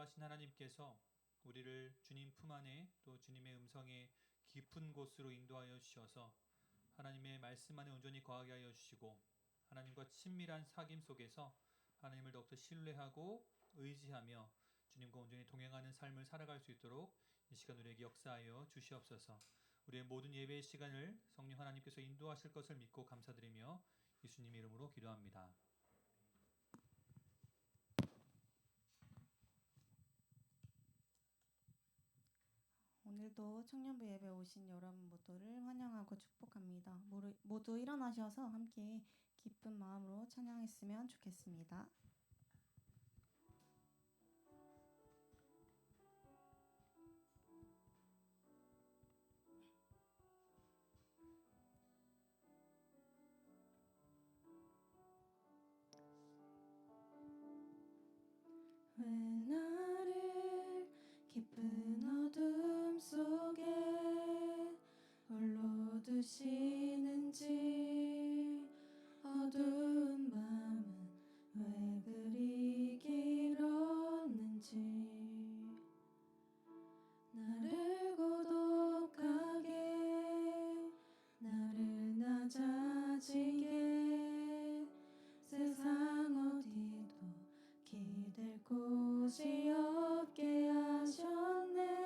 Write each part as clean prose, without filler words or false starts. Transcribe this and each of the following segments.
인도하신 하나님께서 우리를 주님 품 안에 또 주님의 음성에 깊은 곳으로 인도하여 주셔서 하나님의 말씀 안에 온전히 거하게 하여 주시고 하나님과 친밀한 사귐 속에서 하나님을 더욱더 신뢰하고 의지하며 주님과 온전히 동행하는 삶을 살아갈 수 있도록 이 시간 우리에게 역사하여 주시옵소서. 우리의 모든 예배의 시간을 성령 하나님께서 인도하실 것을 믿고 감사드리며 예수님 이름으로 기도합니다. 오늘도 청년부 예배 오신 여러분 모두를 환영하고 축복합니다. 모두 일어나셔서 함께 기쁜 마음으로 찬양했으면 좋겠습니다. 왜 나를 깊은 어둠 속에 홀로 두시는지 어두운 밤은 왜 그리 길었는지 나를 고독하게 나를 낮아지게 세상 어디도 기댈 곳이 없게 하셨네.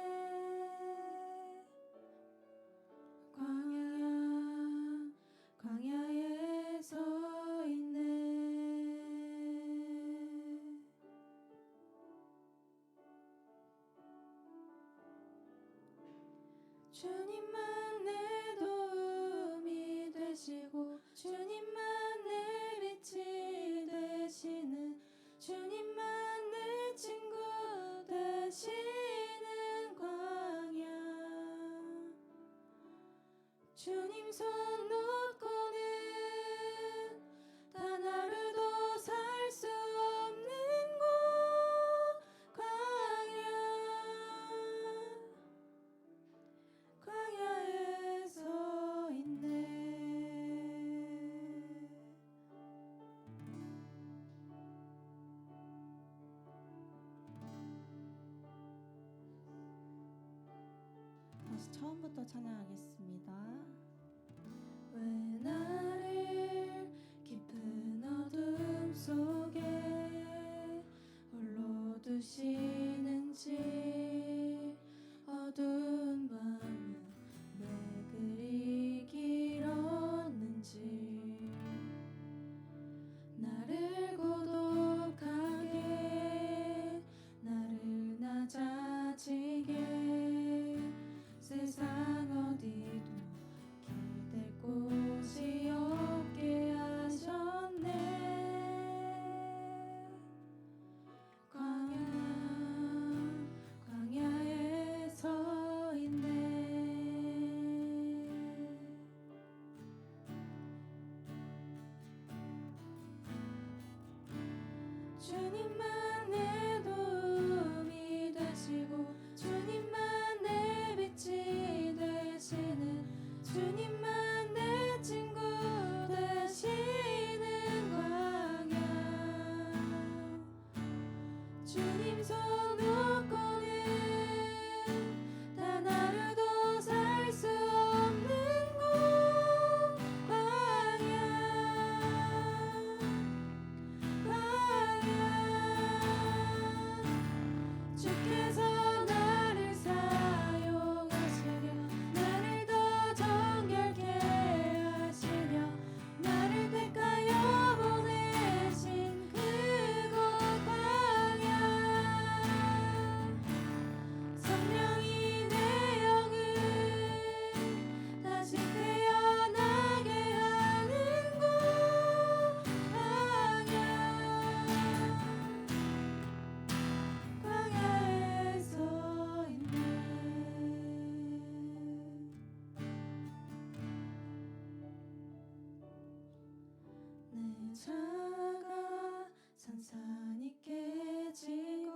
광야에 서 있네. 주님만 내 도움이 되시고 주님만 내 빛이 되시는 주님만 내 친구 되시는 광야 주님 손 놓고는 단 하루도 살 수 없는 곳 광야에 서 있네. 다시 처음부터 찬양하겠습니다. 왜 나를 깊은 어둠 속에 홀로 두시는지 어두운 밤은 왜 그리 길었는지 나를 고독하게 나를 낮아지게 세상 어디도 기댈 곳이 없게 하셨네. 광야에 서 있네. 주님만 내 도움이 되시고 주님만 내 빛이 되시는 주님만 내 친구 되시는 광야 주님 손 놓고는 단 하루도 살 수 없는 곳 주께서 나를 사용하시며 나를 더 정결케 하시며 나를 택하여 보내신 그곳 광야 성령이 내 영을 다시 태어나게 하는 곳 광야에 서 있네. 내 자가 산산이 깨지고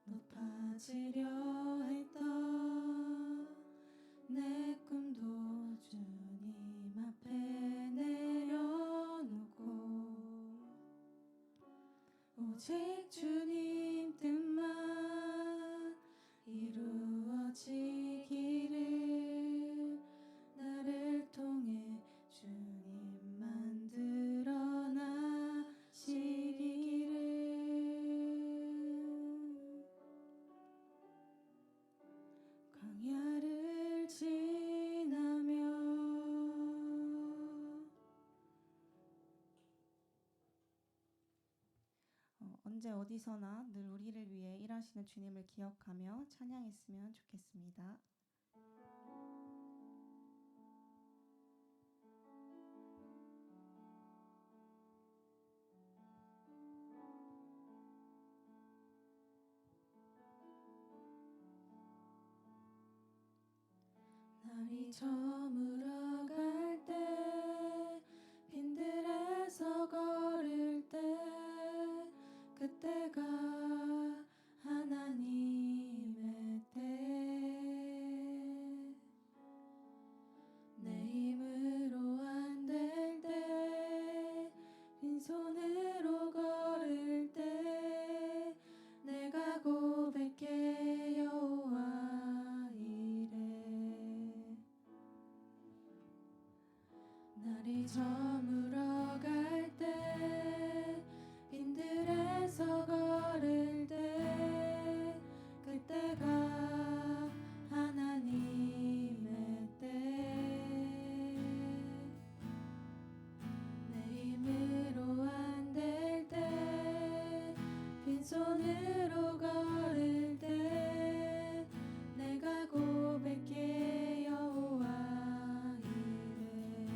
높아지려 했던 내 꿈도 주님 앞에 내려놓고 오직 주님 뜻 언제 어디서나 늘 우리를 위해 일하시는 주님을 기억하며 찬양했으면 좋겠습니다. 날이 저물어 갈 때 빈들에서 걸을 때 그때가 하나님의 때 내 힘으로 안 될 때 빈손으로 걸을 때 내가 고백해 여호와 이래 날이 저물어 갈 때 빈들에서 걸을 때 그때가 하나님의 때 내 힘으로 안 될 때 빈손으로 걸을 때 내가 고백해 여호와 이래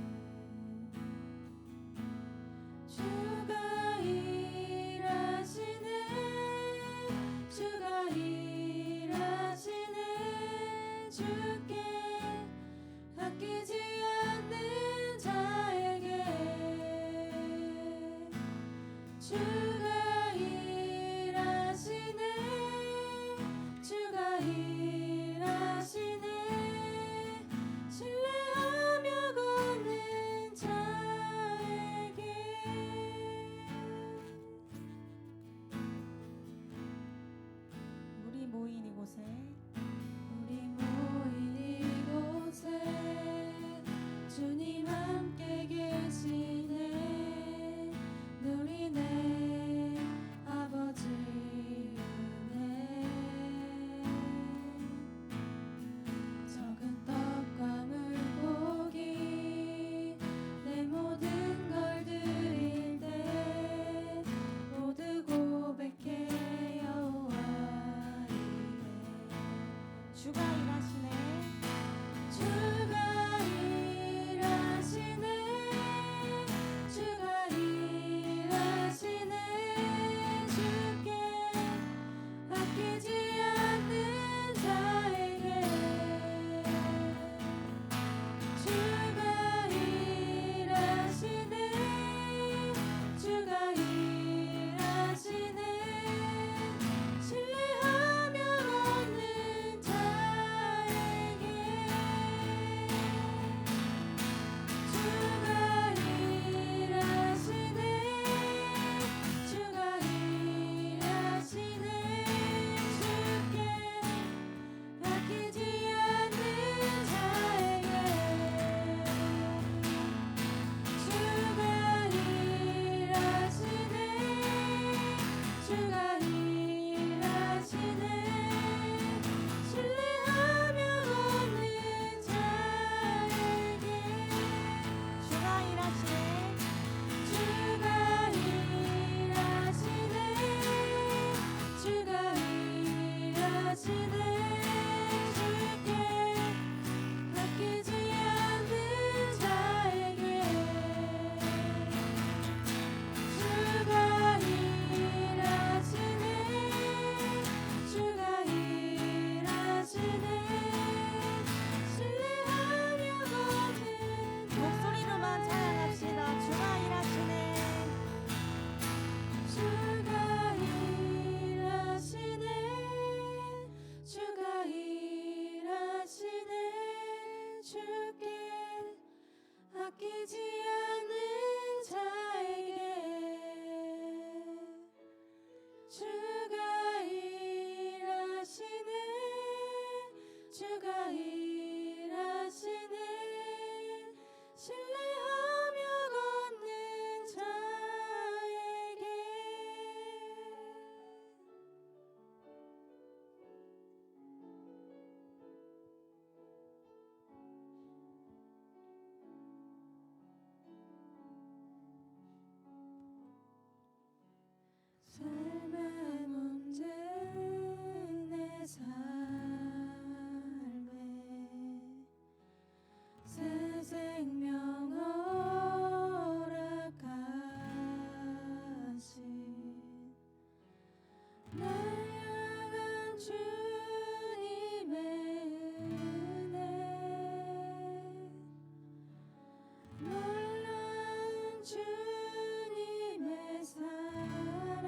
주님의 사랑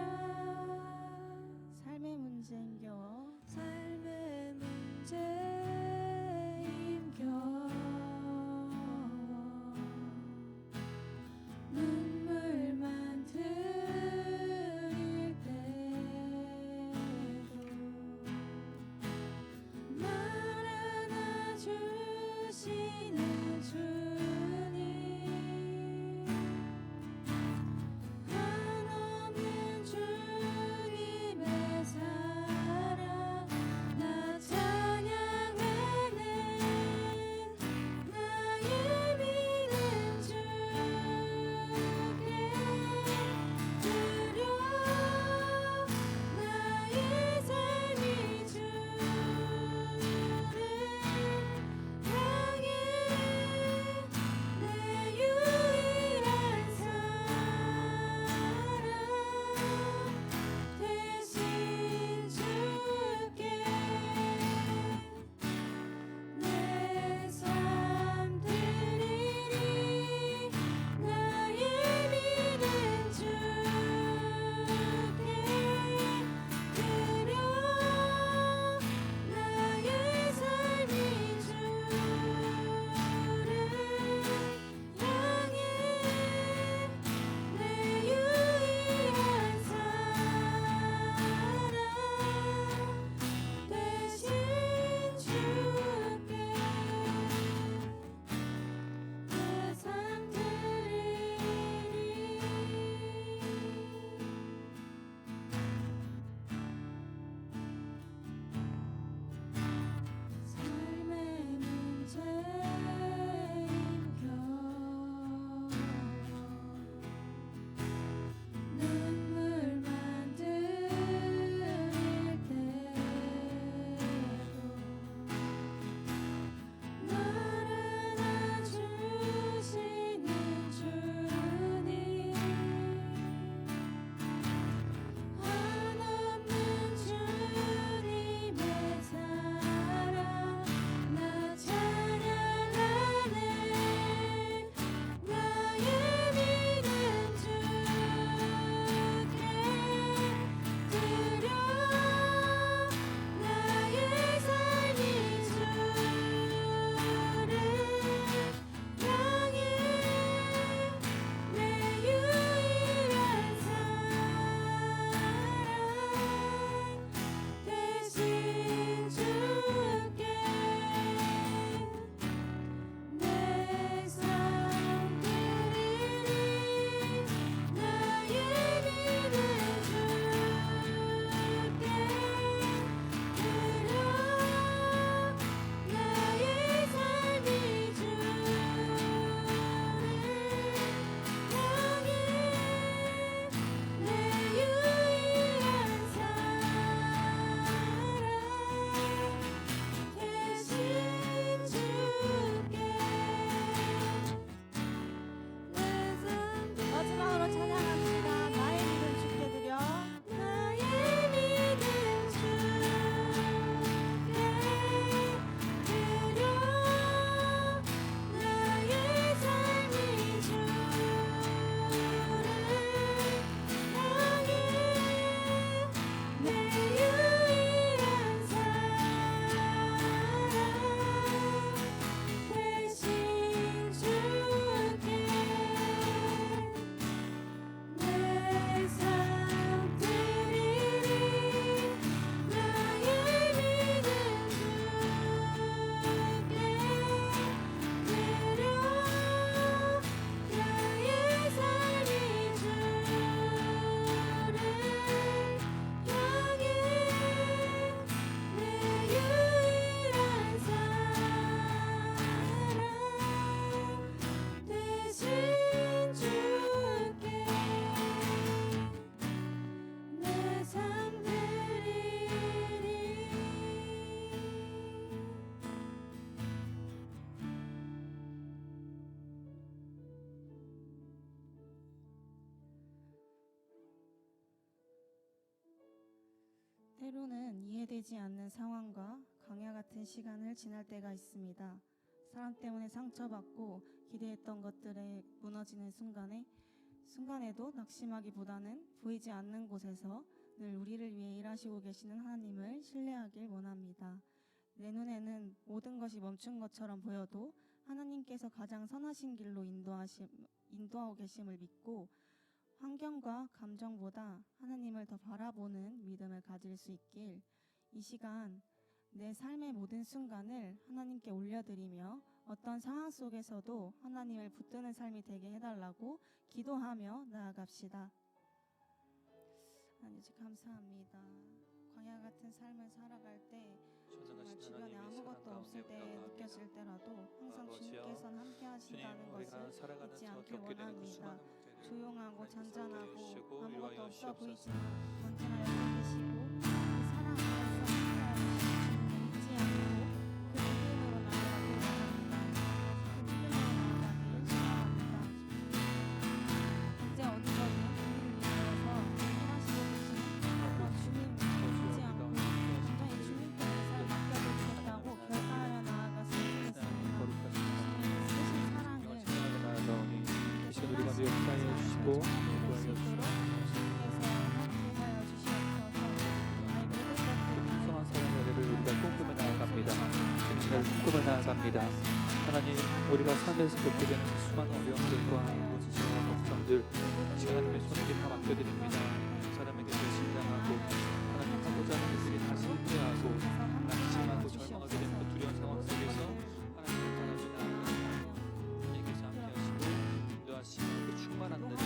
삶의 문제 힘겨워 삶의 문제 힘겨워 눈물만 흘릴 때도 날 안아주시는 주님 한없는 주님의 사랑 나 찬양하는 나의 믿음 주께 드려 나의 삶이 주를 향해 내 유일한 사랑 대신 주께 내 삶 드리리 나의 믿음 주께 드려 나의 삶이 주를 향해 내 유일한 사랑 대신 주께 내 삶 드리리 삶의 문제 힘겨워 눈물만 흘릴 때도 날 안아주시는 주님 한없는 주님의 사랑 나 찬양하는 나의 믿음 주께 드려 나의 삶이 주를 향해 내 유일한 사랑 대신 주께 내 삶 드리리 나의 믿음 주께 드려 나의 삶이 주를 향해 내 유일한 사랑 대신 주께 마지막으로 찬양합니다. 나의 믿음 주께 드려 나의 믿음 주께 드려 나의 삶이 주를 향해 내 유일한 사랑 대신 주께 내 삶 드리리 나의 믿음 주께 드려 나의 삶이 주를 향해 내 유일한 사랑 대신 주께 내 삶 드리리 때로는 이해되지 않는 상황과 광야 같은 시간을 지날 때가 있습니다. 사람 때문에 상처받고 기대했던 것들에 무너지는 순간에도 낙심하기보다는 보이지 않는 곳에서 늘 우리를 위해 일하시고 계시는 하나님을 신뢰하길 원합니다. 내 눈에는 모든 것이 멈춘 것처럼 보여도 하나님께서 가장 선하신 길로 인도하고 계심을 믿고 환경과 감정보다 하나님을 더 바라보는 믿음을 가질 수 있길, 이 시간 내 삶의 모든 순간을 하나님께 올려드리며 어떤 상황 속에서도 하나님을 붙드는 삶이 되게 해달라고 기도하며 나아갑시다. 하나님 감사합니다. 광야 같은 삶을 살아갈 때 정말 주변에 아무것도 없을 때 느껴질 때라도 항상 주님께서는 함께 하신다는 것을 잊지 않길 원합니다. 조용하고 잔잔하고 아무것도 없어 보이지만 언제나 옆에 계시고 그 사랑 안에서 함께하시는 주님을 잊지 않고 그 믿음으로 나아가길 원합니다. 그 믿음으로 나아가길 소망합니다. 언제 어디서든 주님을 위하여서 일하시고 계신 그런 주님 잊지 않고 온전히 주님께 내 삶을 맡겨드리겠다고 결단하며 나아갔으면 좋겠습니다. 주님의 쓰신 사랑을 이 시간 우리가 역사해 주시고 인도하여 주시고 풍성한 사랑의 은혜를 우리가 꿈꾸며 나아갑니다. 주님을 꿈꾸며 나아갑니다. 하나님, 우리가 삶에서 겪게 되는 수많은 어려움들과 문제와 걱정들 하나님의 손에 다 맡겨드립니다. 사람에게 신당하고 하나님 하고자 하는 것들이 다 실패하고 낙심하고 절망하게 되는 그 두려운 상황 속에서 하나님을 바라보며 나아갑니다. 하나님께서 함께하시고 인도하시고 그 충만한 은혜를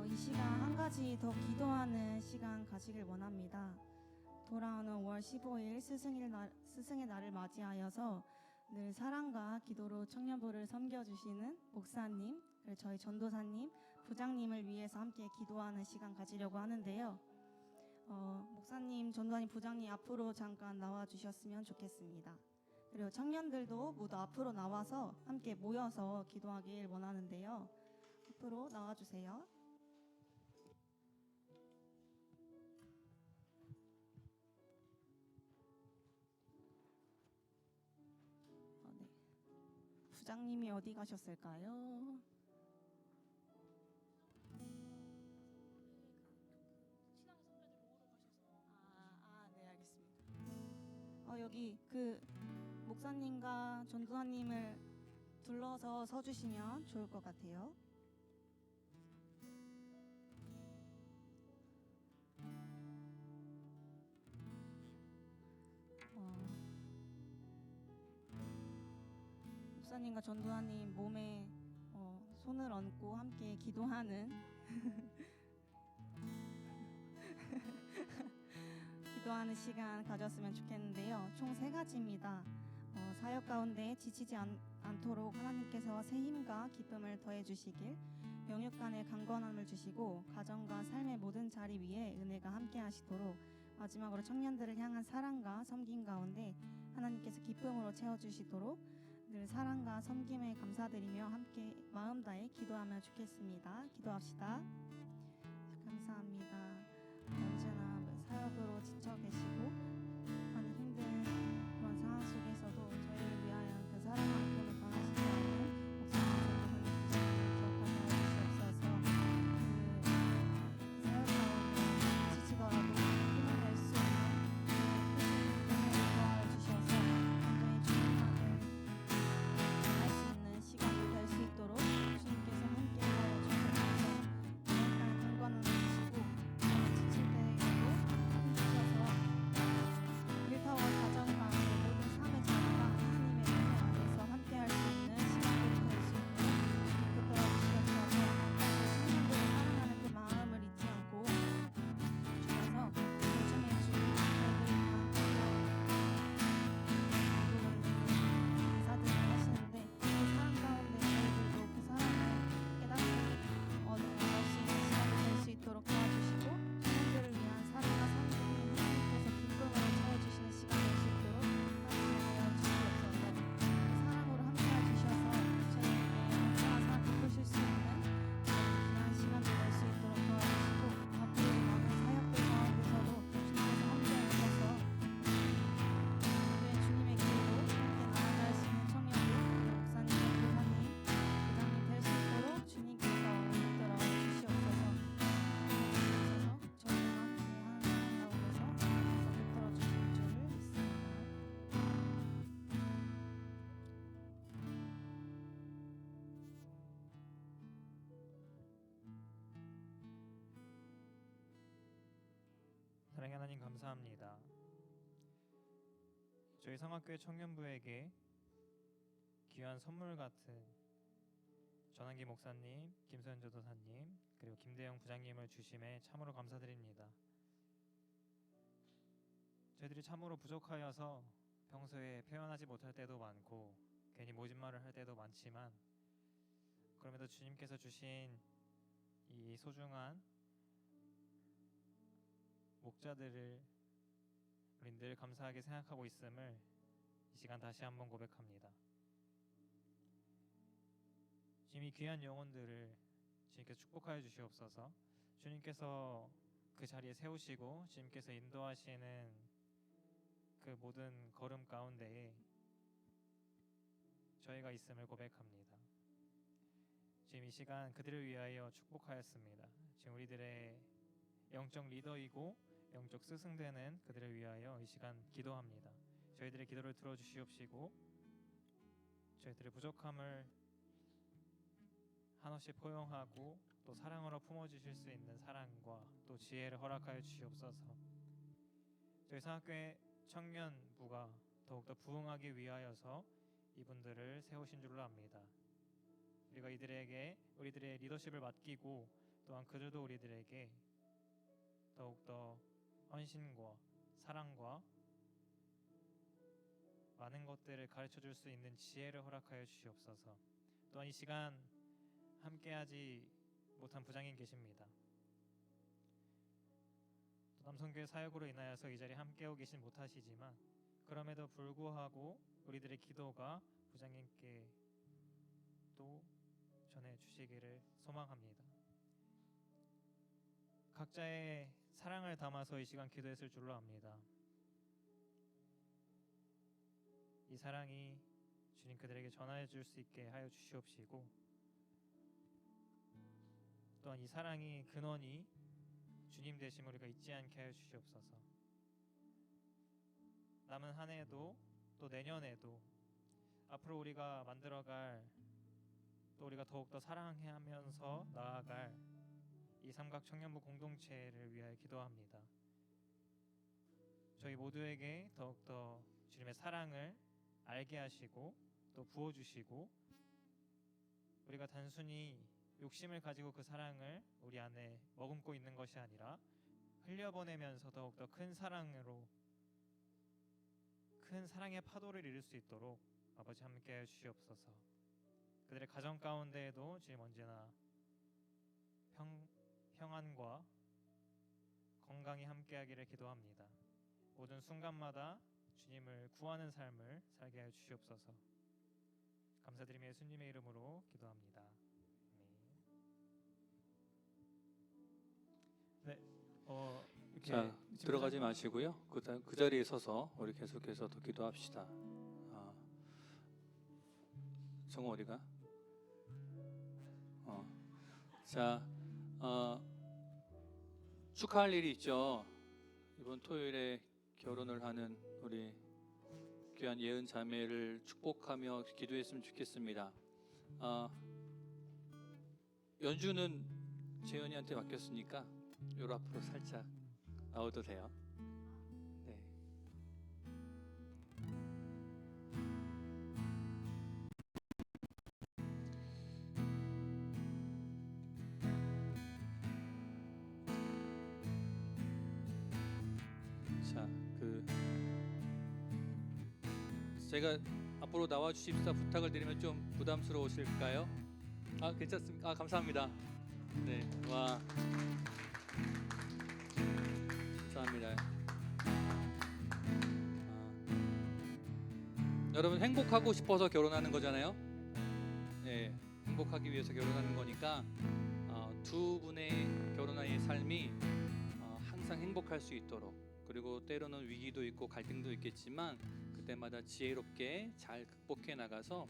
이 시간 한 가지 더 기도하는 시간 가지길 원합니다. 돌아오는 5월 15일 스승의 날을 맞이하여서 늘 사랑과 기도로 청년부를 섬겨주시는 목사님, 그리고 저희 전도사님, 부장님을 위해서 함께 기도하는 시간 가지려고 하는데요. 목사님, 전도사님, 부장님 앞으로 잠깐 나와주셨으면 좋겠습니다. 그리고 청년들도 모두 앞으로 나와서 함께 모여서 기도하길 원하는데요. 앞으로 나와주세요. 네. 부장님이 어디 가셨을까요? 네, 알겠습니다. 여기 그 목사님과 전도사님을 둘러서 서주시면 좋을 것 같아요. 목사님과 전도사님 몸에 손을 얹고 함께 기도하는 기도하는 시간 가졌으면 좋겠는데요. 총 3가지입니다. 사역 가운데 지치지 않도록 하나님께서 새 힘과 기쁨을 더해 주시길, 영육 간의 강건함을 주시고 가정과 삶의 모든 자리 위에 은혜가 함께 하시도록, 마지막으로 청년들을 향한 사랑과 섬김 가운데 하나님께서 기쁨으로 채워주시도록 늘 사랑과 섬김에 감사드리며 함께 마음 다해 기도하면 좋겠습니다. 기도합시다. 감사합니다. 언제나 사역으로 지쳐 계시고 많이 힘든 그런 상황 속에서도 저희를 위하여 그 사랑만큼을 변하시지 않는 목사님, 전도사님, 기억하게 해주시옵소서. 그 사역 가운데 지치더라도 힘을 낼 수 있는 은혜를 도와주셔서 완전히 주님만을 할 수 있는 시간이 될 수 있도록 주님께서 함께 하여 주셔서 영원한 강건함을 주시고 지칠 때에도 힘주셔서 사랑의 하나님 감사합니다. 저희 성악교회 청년부에게 귀한 선물 같은 전한기 목사님, 김소연 전도사님, 그리고 김대영 부장님을 주심에 참으로 감사드립니다. 저희들이 참으로 부족하여서 평소에 표현하지 못할 때도 많고 괜히 모진 말을 할 때도 많지만, 그럼에도 주님께서 주신 이 소중한 목자들을 우린 늘 감사하게 생각하고 있음을 이 시간 다시 한번 고백합니다. 주님이 귀한 영혼들을 주님께서 축복하여 주시옵소서. 주님께서 그 자리에 세우시고 주님께서 인도하시는 그 모든 걸음 가운데에 저희가 있음을 고백합니다. 지금 이 시간 그들을 위하여 축복하였습니다. 지금 우리들의 영적 리더이고 영적 스승되는 그들을 위하여 이 시간 기도합니다. 저희들의 기도를 들어주시옵시고 저희들의 부족함을 한없이 포용하고 또 사랑으로 품어주실 수 있는 사랑과 또 지혜를 허락하여 주시옵소서. 저희 성악교회 청년부가 더욱더 부흥하기 위하여서 이분들을 세우신 줄로 압니다. 우리가 우리들의 리더십을 맡기고 또한 그들도 우리들에게 더욱더 헌신과 사랑과 많은 것들을 가르쳐 줄 수 있는 지혜를 허락하여 주시옵소서. 또한 이 시간 함께하지 못한 부장님 계십니다. 또 남성교회 사역으로 인하여서 이 자리에 함께하고 계신 못하시지만 그럼에도 불구하고 우리들의 기도가 부장님께 또 전해주시기를 소망합니다. 각자의 사랑을 담아서 이 시간 기도했을 줄로 압니다. 이 사랑이 주님 그들에게 전하여 줄 수 있게 하여 주시옵시고 또한 이 사랑이 근원이 주님 되심을 우리가 잊지 않게 하여 주시옵소서. 남은 한 해도 또 내년에도 앞으로 우리가 만들어갈 또 우리가 더욱더 사랑하면서 나아갈 이 삼각 청년부 공동체를 위하여 기도합니다. 저희 모두에게 더욱더 주님의 사랑을 알게 하시고 또 부어주시고 우리가 단순히 욕심을 가지고 그 사랑을 우리 안에 머금고 있는 것이 아니라 흘려보내면서 더욱더 큰 사랑으로 큰 사랑의 파도를 이룰 수 있도록 아버지 함께하여 주시옵소서. 그들의 가정 가운데에도 주님 언제나 평안과 건강이 함께하기를 기도합니다. 모든 순간마다 주님을 구하는 삶을 살게 하여 주시옵소서. 감사드리며 예수님의 이름으로 기도합니다. 네, 이렇게 자, 들어가지 마시고요. 그 자리에 서서 우리 계속해서 더 기도합시다. 정우 어디가? 자, 축하할 일이 있죠. 이번 토요일에 결혼을 하는 우리 귀한 예은 자매를 축복하며 기도했으면 좋겠습니다. 연주는 재현이한테 맡겼으니까 요 앞으로 살짝 나와도 돼요. 네. 자, 제가 앞으로 나와 주십사 부탁을 드리면 좀 부담스러우실까요? 괜찮습니까? 감사합니다. 네, 와, 감사합니다. 여러분 행복하고 싶어서 결혼하는 거잖아요. 네, 행복하기 위해서 결혼하는 거니까 두 분의 결혼의 삶이 항상 행복할 수 있도록, 그리고 때로는 위기도 있고 갈등도 있겠지만 그때마다 지혜롭게 잘 극복해 나가서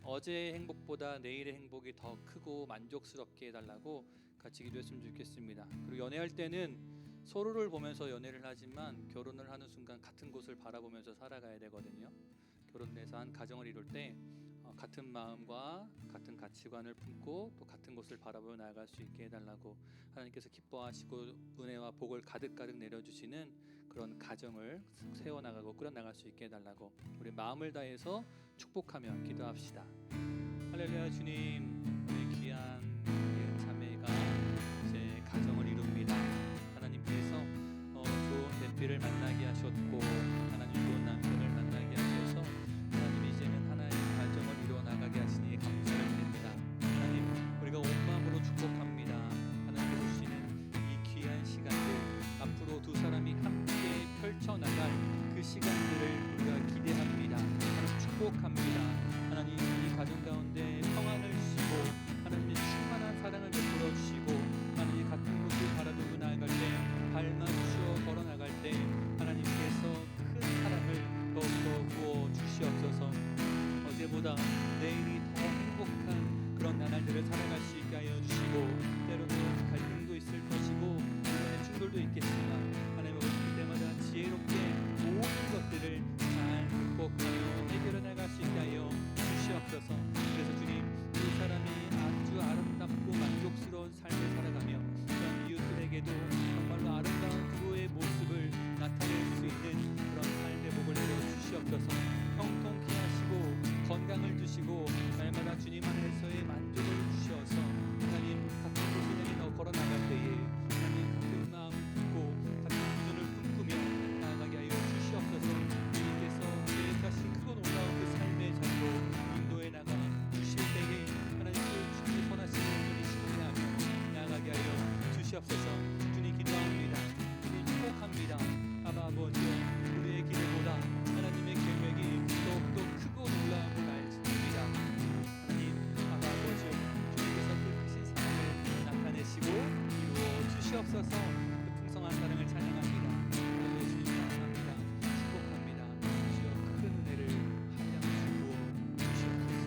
어제의 행복보다 내일의 행복이 더 크고 만족스럽게 해달라고 같이 기도했으면 좋겠습니다. 그리고 연애할 때는 서로를 보면서 연애를 하지만 결혼을 하는 순간 같은 곳을 바라보면서 살아가야 되거든요. 결혼해서 한 가정을 이룰 때 같은 마음과 같은 가치관을 품고 또 같은 곳을 바라보며 나아갈 수 있게 해달라고, 하나님께서 기뻐하시고 은혜와 복을 가득가득 내려주시는 그런 가정을 세워나가고 꾸려나갈 수 있게 해달라고 우리 마음을 다해서 축복하며 기도합시다. 할렐루야. 주님, 우리 귀한 자매가 이제 가정을 이룹니다. 하나님께서 좋은 배필을 만나게 하셨고 하나님 좋은 남편을 만나게 하셔서 하나님 이제는 하나의 가정을 이루어 나가게 하시니 감사를 드립니다. 하나님, 우리가 온 마음으로 축복합니다. 하나님께서 주시는 이 귀한 시간들, 앞으로 두 사람이 함께 펼쳐나갈 그 시간들을 우리가 기대합니다. 하나님 축복합니다. 하나님, 이 가정 가운데 평안을 주시고 하나님의 충만한 사랑을 베풀어 주시고 하나님 같은 곳을 바라보고 나아갈 때 발만 주어 걸어 나갈 때 하나님께서 큰 사랑을 더욱더 부어 주시옵소서. 어제보다 내일이 더 행복한 그런 나날들을 살아갈 수 있게 하여 주시고, 때로는 갈등도 있을 것이고 충돌도 있겠지만 하나님 그때마다 지혜롭게 모든 것들을 잘 극복하며 해결해 나갈 수 있게 하여 주시옵소서. 그래서 주님, 두 사람이 아주 아름답고 만족스러운 삶을 살아가며 그런 이웃들에게도 정말로 아름다운 부부의 모습을 나타낼 수 있는 그런 삶의 복을 내려 주시옵소서. 형통케 하시고 건강을 주시고 날마다 주님 안에서의 만족을 주셔서 하나님 같은 곳을 걸어 나갈 때에 하나님 같은 마음을 품고 같은 비전을 꿈꾸며 나아가게 하여 주시옵소서. 주님께서 계획하신 크고 놀라운 그 삶의 자리로 인도해 나가 주실 때에 하나님 그 주님의 선하신 온전히 신뢰하며 나아가게 하여 주시옵소서. 주님 기도합니다. 주님 축복합니다. 아바 아버지여, 우리의 기도보다 하나님의 계획이 더욱더 크고 놀라움을 알습니다. 하나님 아바 아버지여, 주님께서 그 크신 사랑을 나타내시고 이루어 주시옵소서. 그 풍성한 사랑을 찬양합니다. 주님 감사합니다. 축복합니다. 주여 큰 은혜를 한량 부어 주시옵소서.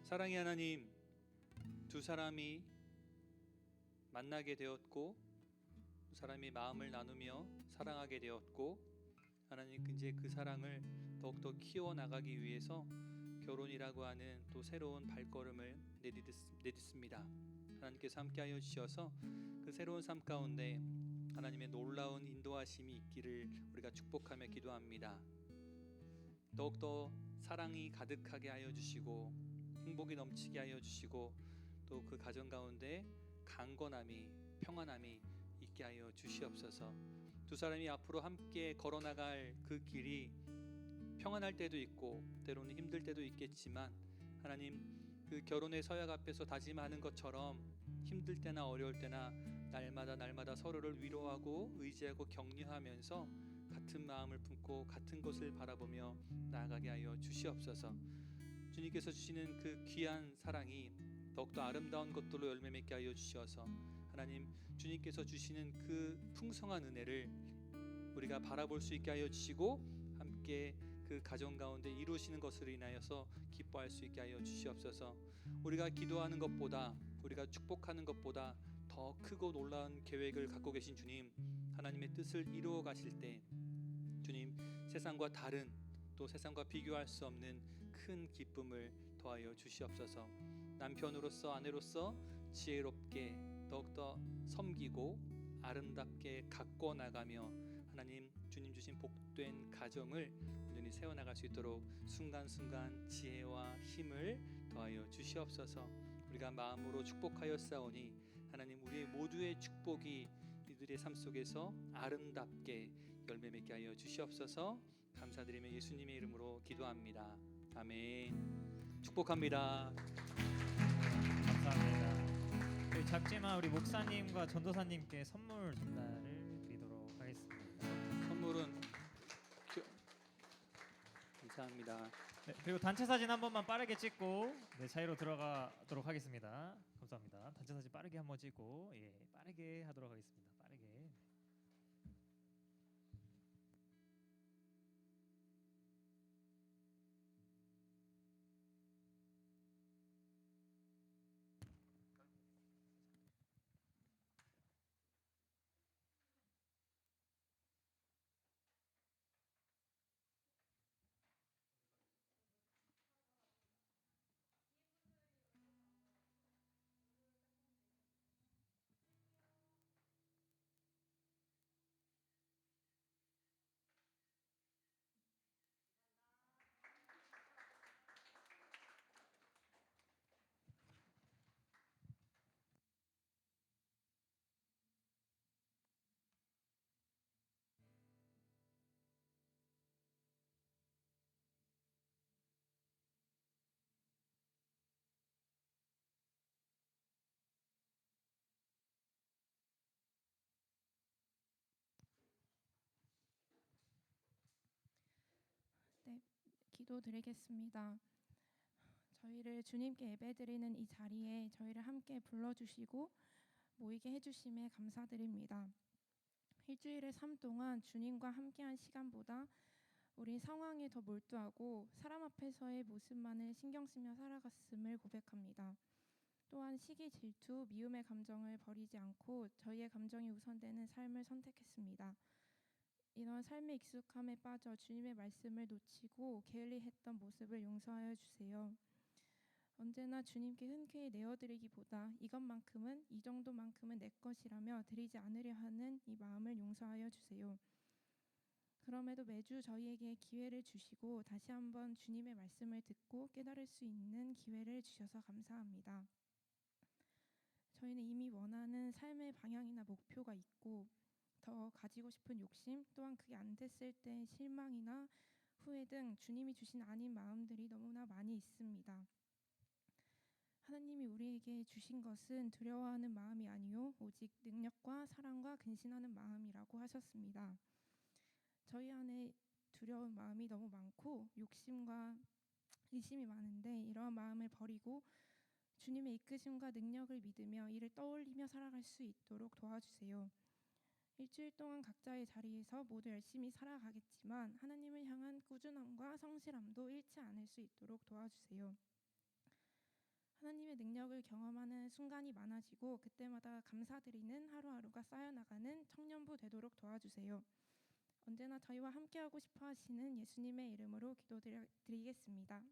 사랑의 하나님, 두 사람이 만나게 되었고 두 사람이 마음을 나누며 사랑하게 되었고 하나님 이제 그 사랑을 더욱더 키워나가기 위해서 결혼이라고 하는 또 새로운 발걸음을 내딛습니다. 하나님께서 함께하여 주셔서 그 새로운 삶 가운데 하나님의 놀라운 인도하심이 있기를 우리가 축복하며 기도합니다. 더욱더 사랑이 가득하게 하여 주시고 행복이 넘치게 하여 주시고 또 그 가정 가운데 강건함이 평안함이 있게 하여 주시옵소서. 두 사람이 앞으로 함께 걸어나갈 그 길이 평안할 때도 있고 때로는 힘들 때도 있겠지만 하나님 그 결혼의 서약 앞에서 다짐하는 것처럼 힘들 때나 어려울 때나 날마다 서로를 위로하고 의지하고 격려하면서 같은 마음을 품고 같은 곳을 바라보며 나아가게 하여 주시옵소서. 주님께서 주시는 그 귀한 사랑이 더욱더 아름다운 것들로 열매 맺게 하여 주셔서 하나님 주님께서 주시는 그 풍성한 은혜를 우리가 바라볼 수 있게 하여 주시고 함께 그 가정 가운데 이루시는 것으로 인하여서 기뻐할 수 있게 하여 주시옵소서. 우리가 기도하는 것보다 우리가 축복하는 것보다 더 크고 놀라운 계획을 갖고 계신 주님, 하나님의 뜻을 이루어 가실 때 주님 세상과 다른 또 세상과 비교할 수 없는 큰 기쁨을 더하여 주시옵소서. 남편으로서 아내로서 지혜롭게 더욱더 섬기고 아름답게 가꿔 나가며 하나님 주님 주신 복된 가정을 온전히 세워나갈 수 있도록 순간순간 지혜와 힘을 더하여 주시옵소서. 우리가 마음으로 축복하여 싸우니 하나님 우리의 모두의 축복이 이들의 삶 속에서 아름답게 열매 맺게 하여 주시옵소서. 감사드리며 예수님의 이름으로 기도합니다. 아멘. 축복합니다. 감사합니다. 저희 작지만 우리 목사님과 전도사님께 선물 전달을 드리도록 하겠습니다. 선물은 감사합니다. 네, 그리고 단체 사진 한 번만 빠르게 찍고 사이로 들어가도록 하겠습니다. 감사합니다. 단체 사진 빠르게 한번 찍고 빠르게 하도록 하겠습니다. 빠르게. 기도드리겠습니다. 저희를 주님께 예배드리는 이 자리에 저희를 함께 불러주시고 모이게 해주심에 감사드립니다. 일주일의 삶 동안 주님과 함께한 시간보다 우리 상황에 더 몰두하고 사람 앞에서의 모습만을 신경 쓰며 살아갔음을 고백합니다. 또한 시기, 질투, 미움의 감정을 버리지 않고 저희의 감정이 우선되는 삶을 선택했습니다. 이런 삶의 익숙함에 빠져 주님의 말씀을 놓치고 게을리했던 모습을 용서하여 주세요. 언제나 주님께 흔쾌히 내어드리기보다 이것만큼은, 이 정도만큼은 내 것이라며 드리지 않으려 하는 이 마음을 용서하여 주세요. 그럼에도 매주 저희에게 기회를 주시고 다시 한번 주님의 말씀을 듣고 깨달을 수 있는 기회를 주셔서 감사합니다. 저희는 이미 원하는 삶의 방향이나 목표가 있고 더 가지고 싶은 욕심, 또한 그게 안 됐을 때 실망이나 후회 등 주님이 주신 아닌 마음들이 너무나 많이 있습니다. 하나님이 우리에게 주신 것은 두려워하는 마음이 아니요 오직 능력과 사랑과 근신하는 마음이라고 하셨습니다. 저희 안에 두려운 마음이 너무 많고 욕심과 의심이 많은데 이러한 마음을 버리고 주님의 이끄심과 능력을 믿으며 이를 떠올리며 살아갈 수 있도록 도와주세요. 일주일 동안 각자의 자리에서 모두 열심히 살아가겠지만 하나님을 향한 꾸준함과 성실함도 잃지 않을 수 있도록 도와주세요. 하나님의 능력을 경험하는 순간이 많아지고 그때마다 감사드리는 하루하루가 쌓여나가는 청년부 되도록 도와주세요. 언제나 저희와 함께하고 싶어 하시는 예수님의 이름으로 기도드리겠습니다.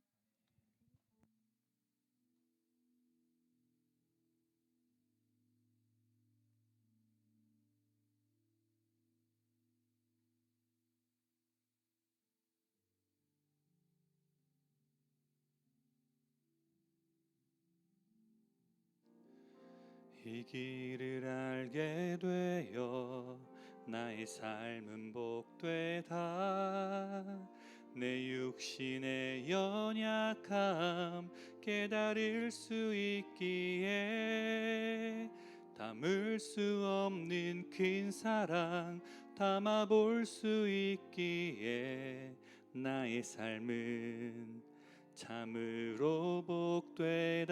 이 길을 알게 되어 나의 삶은 복되다. 내 육신의 연약함 깨달을 수 있기에 담을 수 없는 큰 사랑 담아볼 수 있기에 나의 삶은 참으로 복되다.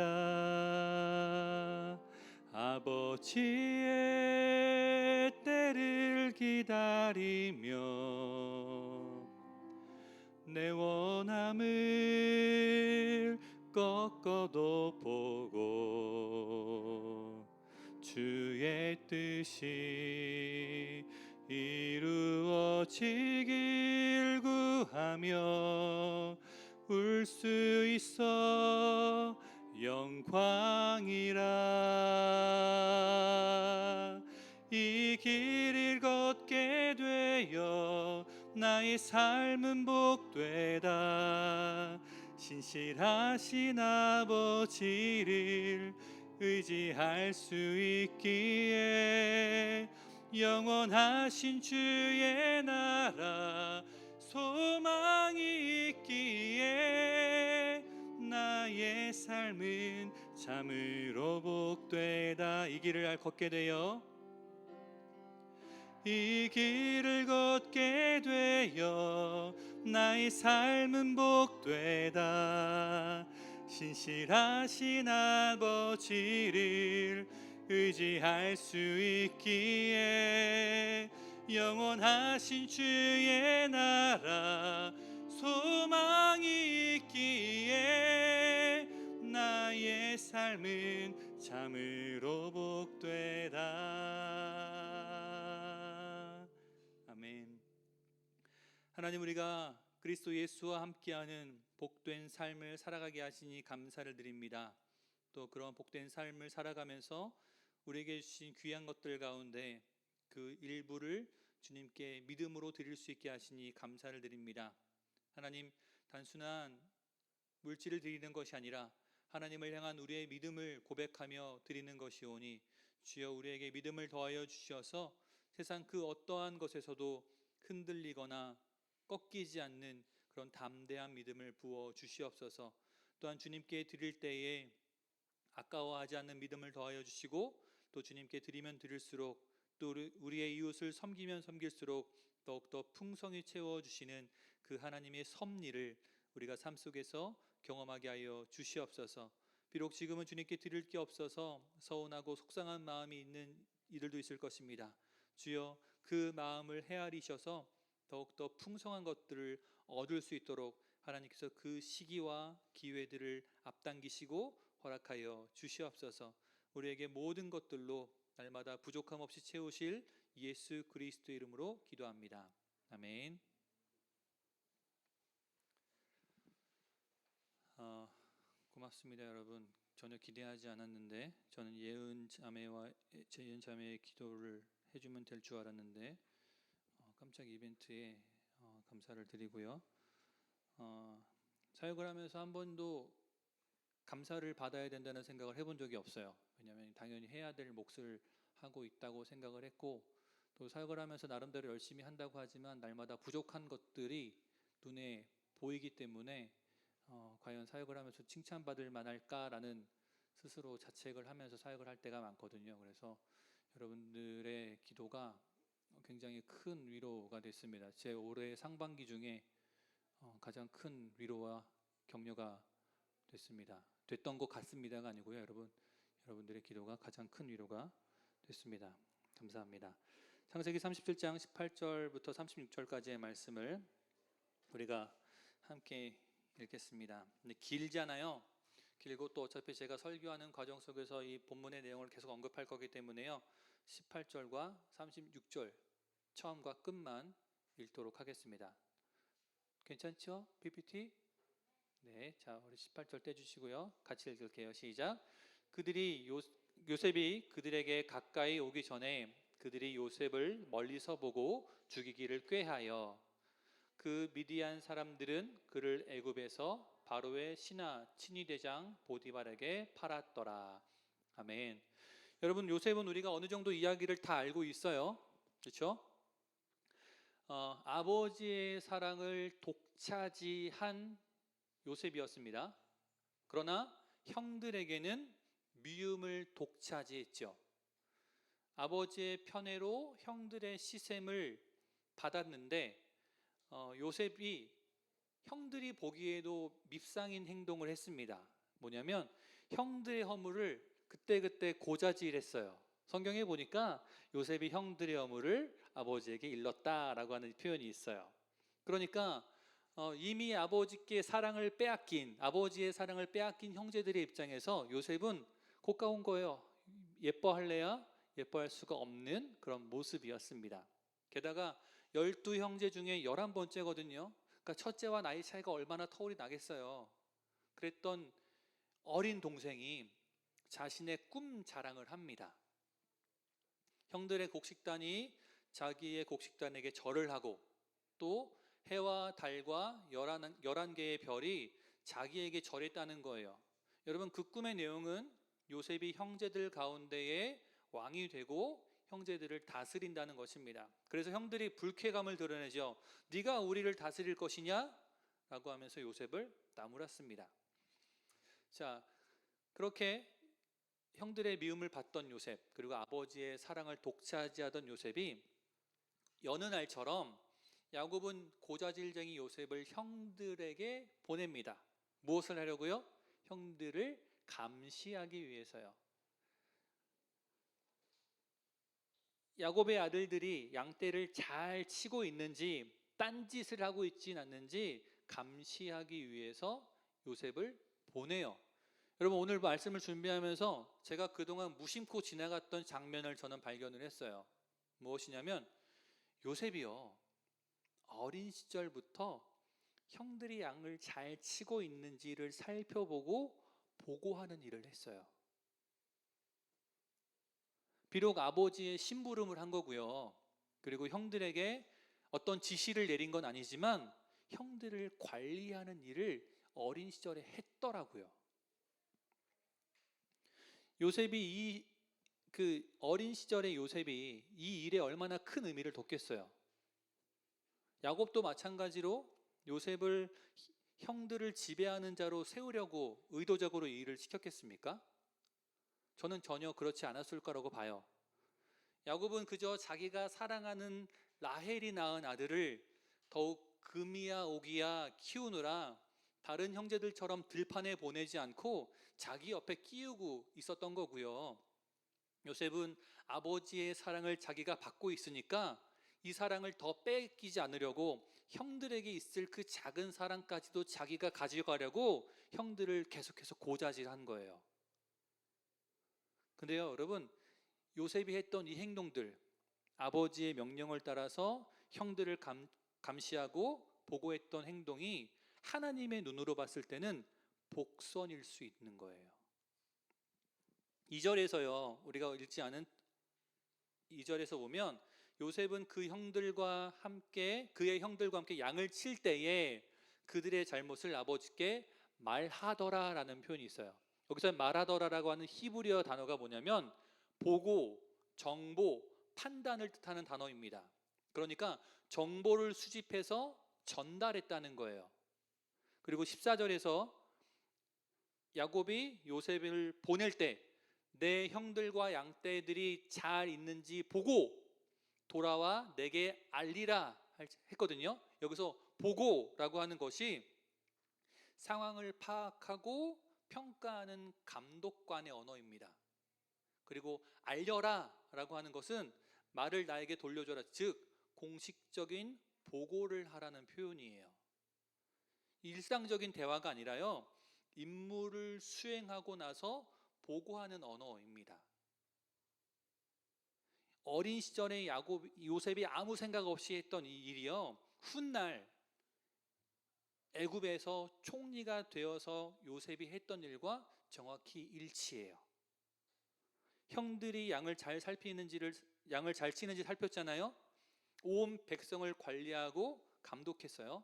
아버지의 때를 기다리며 내 원함을 꺾어도 보고 주의 뜻이 이루어지길 구하며 울 수 있어 영광이라. 이 길을 걷게 되어 나의 삶은 복되다. 신실하신 아버지를 의지할 수 있기에 영원하신 주의 나라 소망이 있기에 나의 삶은 참으로 복되다. 이 길을 걷게 되어 이 길을 걷게 되어 나의 삶은 복되다. 신실하신 아버지를 의지할 수 있기에 영원하신 주의 나라 소망이 있기에 나의 삶은 참으로 복되다. 아멘. 하나님, 우리가 그리스도 예수와 함께하는 복된 삶을 살아가게 하시니 감사를 드립니다. 또 그런 복된 삶을 살아가면서 우리에게 주신 귀한 것들 가운데 그 일부를 주님께 믿음으로 드릴 수 있게 하시니 감사를 드립니다. 하나님, 단순한 물질을 드리는 것이 아니라 하나님을 향한 우리의 믿음을 고백하며 드리는 것이오니 주여 우리에게 믿음을 더하여 주셔서 세상 그 어떠한 것에서도 흔들리거나 꺾이지 않는 그런 담대한 믿음을 부어 주시옵소서. 또한 주님께 드릴 때에 아까워하지 않는 믿음을 더하여 주시고 또 주님께 드리면 드릴수록 또 우리의 이웃을 섬기면 섬길수록 더욱더 풍성히 채워주시는 그 하나님의 섭리를 우리가 삶 속에서 경험하게 하여 주시옵소서. 비록 지금은 주님께 드릴 게 없어서 서운하고 속상한 마음이 있는 이들도 있을 것입니다. 주여, 그 마음을 헤아리셔서 더욱더 풍성한 것들을 얻을 수 있도록 하나님께서 그 시기와 기회들을 앞당기시고 허락하여 주시옵소서. 우리에게 모든 것들로 날마다 부족함 없이 채우실 예수 그리스도의 이름으로 기도합니다. 아멘. 고맙습니다, 여러분. 전혀 기대하지 않았는데 저는 예은 자매와 재은 자매의 기도를 해주면 될 줄 알았는데 깜짝 이벤트에 감사를 드리고요. 사역을 하면서 한 번도 감사를 받아야 된다는 생각을 해본 적이 없어요. 왜냐하면 당연히 해야 될 몫을 하고 있다고 생각을 했고, 또 사역을 하면서 나름대로 열심히 한다고 하지만 날마다 부족한 것들이 눈에 보이기 때문에 과연 사역을 하면서 칭찬받을 만할까라는 스스로 자책을 하면서 사역을 할 때가 많거든요. 그래서 여러분들의 기도가 굉장히 큰 위로가 됐습니다. 제 올해 상반기 중에 가장 큰 위로와 격려가 됐던 것 같습니다가 아니고요. 여러분들의 기도가 가장 큰 위로가 됐습니다. 감사합니다. 창세기 37장 18절부터 36절까지의 말씀을 우리가 함께 읽겠습니다. 근데 길잖아요. 길고 또 어차피 제가 설교하는 과정 속에서 이 본문의 내용을 계속 언급할 거기 때문에요. 18절과 36절 처음과 끝만 읽도록 하겠습니다. 괜찮죠? PPT? 네, 자 우리 18절 떼주시고요. 같이 읽을게요. 시작. 요셉이 그들에게 가까이 오기 전에 그들이 요셉을 멀리서 보고 죽이기를 꾀하여 그 미디안 사람들은 그를 애굽에서 바로의 신하 친위대장 보디발에게 팔았더라. 아멘. 여러분, 요셉은 우리가 어느 정도 이야기를 다 알고 있어요. 그렇죠? 아버지의 사랑을 독차지한 요셉이었습니다. 그러나 형들에게는 미움을 독차지했죠. 아버지의 편애로 형들의 시샘을 받았는데 요셉이 형들이 보기에도 밉상인 행동을 했습니다. 뭐냐면 형들의 허물을 그때그때 고자질했어요. 성경에 보니까 요셉이 형들의 허물을 아버지에게 일렀다라고 하는 표현이 있어요. 그러니까 이미 아버지의 사랑을 빼앗긴 형제들의 입장에서 요셉은 고가운 거예요. 예뻐할래야 예뻐할 수가 없는 그런 모습이었습니다. 게다가 12형제 중에 11번째거든요. 그러니까 첫째와 나이 차이가 얼마나 터울이 나겠어요. 그랬던 어린 동생이 자신의 꿈 자랑을 합니다. 형들의 곡식단이 자기의 곡식단에게 절을 하고 또 해와 달과 11개의 별이 자기에게 절했다는 거예요. 여러분, 그 꿈의 내용은 요셉이 형제들 가운데에 왕이 되고 형제들을 다스린다는 것입니다. 그래서 형들이 불쾌감을 드러내죠. 네가 우리를 다스릴 것이냐? 라고 하면서 요셉을 나무랐습니다. 자, 그렇게 형들의 미움을 받던 요셉, 그리고 아버지의 사랑을 독차지하던 요셉이 여느 날처럼 야곱은 고자질쟁이 요셉을 형들에게 보냅니다. 무엇을 하려고요? 형들을 감시하기 위해서요. 야곱의 아들들이 양떼를 잘 치고 있는지 딴짓을 하고 있진 않는지 감시하기 위해서 요셉을 보내요. 여러분, 오늘 말씀을 준비하면서 제가 그동안 무심코 지나갔던 장면을 저는 발견을 했어요. 무엇이냐면 요셉이요, 어린 시절부터 형들이 양을 잘 치고 있는지를 살펴보고 보고하는 일을 했어요. 비록 아버지의 심부름을 한 거고요. 그리고 형들에게 어떤 지시를 내린 건 아니지만 형들을 관리하는 일을 어린 시절에 했더라고요. 요셉이 어린 시절의 요셉이 이 일에 얼마나 큰 의미를 뒀겠어요. 야곱도 마찬가지로 요셉을 형들을 지배하는 자로 세우려고 의도적으로 이 일을 시켰겠습니까? 저는 전혀 그렇지 않았을 거라고 봐요. 야곱은 그저 자기가 사랑하는 라헬이 낳은 아들을 더욱 금이야 오기야 키우느라 다른 형제들처럼 들판에 보내지 않고 자기 옆에 끼우고 있었던 거고요. 요셉은 아버지의 사랑을 자기가 받고 있으니까 이 사랑을 더 뺏기지 않으려고 형들에게 있을 그 작은 사랑까지도 자기가 가져가려고 형들을 계속해서 고자질한 거예요. 근데요, 여러분, 요셉이 했던 이 행동들, 아버지의 명령을 따라서 형들을 감시하고 보고했던 행동이 하나님의 눈으로 봤을 때는 복선일 수 있는 거예요. 2절에서요, 우리가 읽지 않은 2절에서 보면 요셉은 그의 형들과 함께 양을 칠 때에 그들의 잘못을 아버지께 말하더라라는 표현이 있어요. 여기서 말하더라라고 하는 히브리어 단어가 뭐냐면 보고, 정보, 판단을 뜻하는 단어입니다. 그러니까 정보를 수집해서 전달했다는 거예요. 그리고 14절에서 야곱이 요셉을 보낼 때 내 형들과 양떼들이 잘 있는지 보고 돌아와 내게 알리라 했거든요. 여기서 보고라고 하는 것이 상황을 파악하고 평가하는 감독관의 언어입니다. 그리고 알려라 라고 하는 것은 말을 나에게 돌려줘라, 즉 공식적인 보고를 하라는 표현이에요. 일상적인 대화가 아니라요, 임무를 수행하고 나서 보고하는 언어입니다. 어린 시절에 요셉이 아무 생각 없이 했던 이 일이요, 훗날 애굽에서 총리가 되어서 요셉이 했던 일과 정확히 일치해요. 형들이 양을 잘 치는지 살폈잖아요. 온 백성을 관리하고 감독했어요.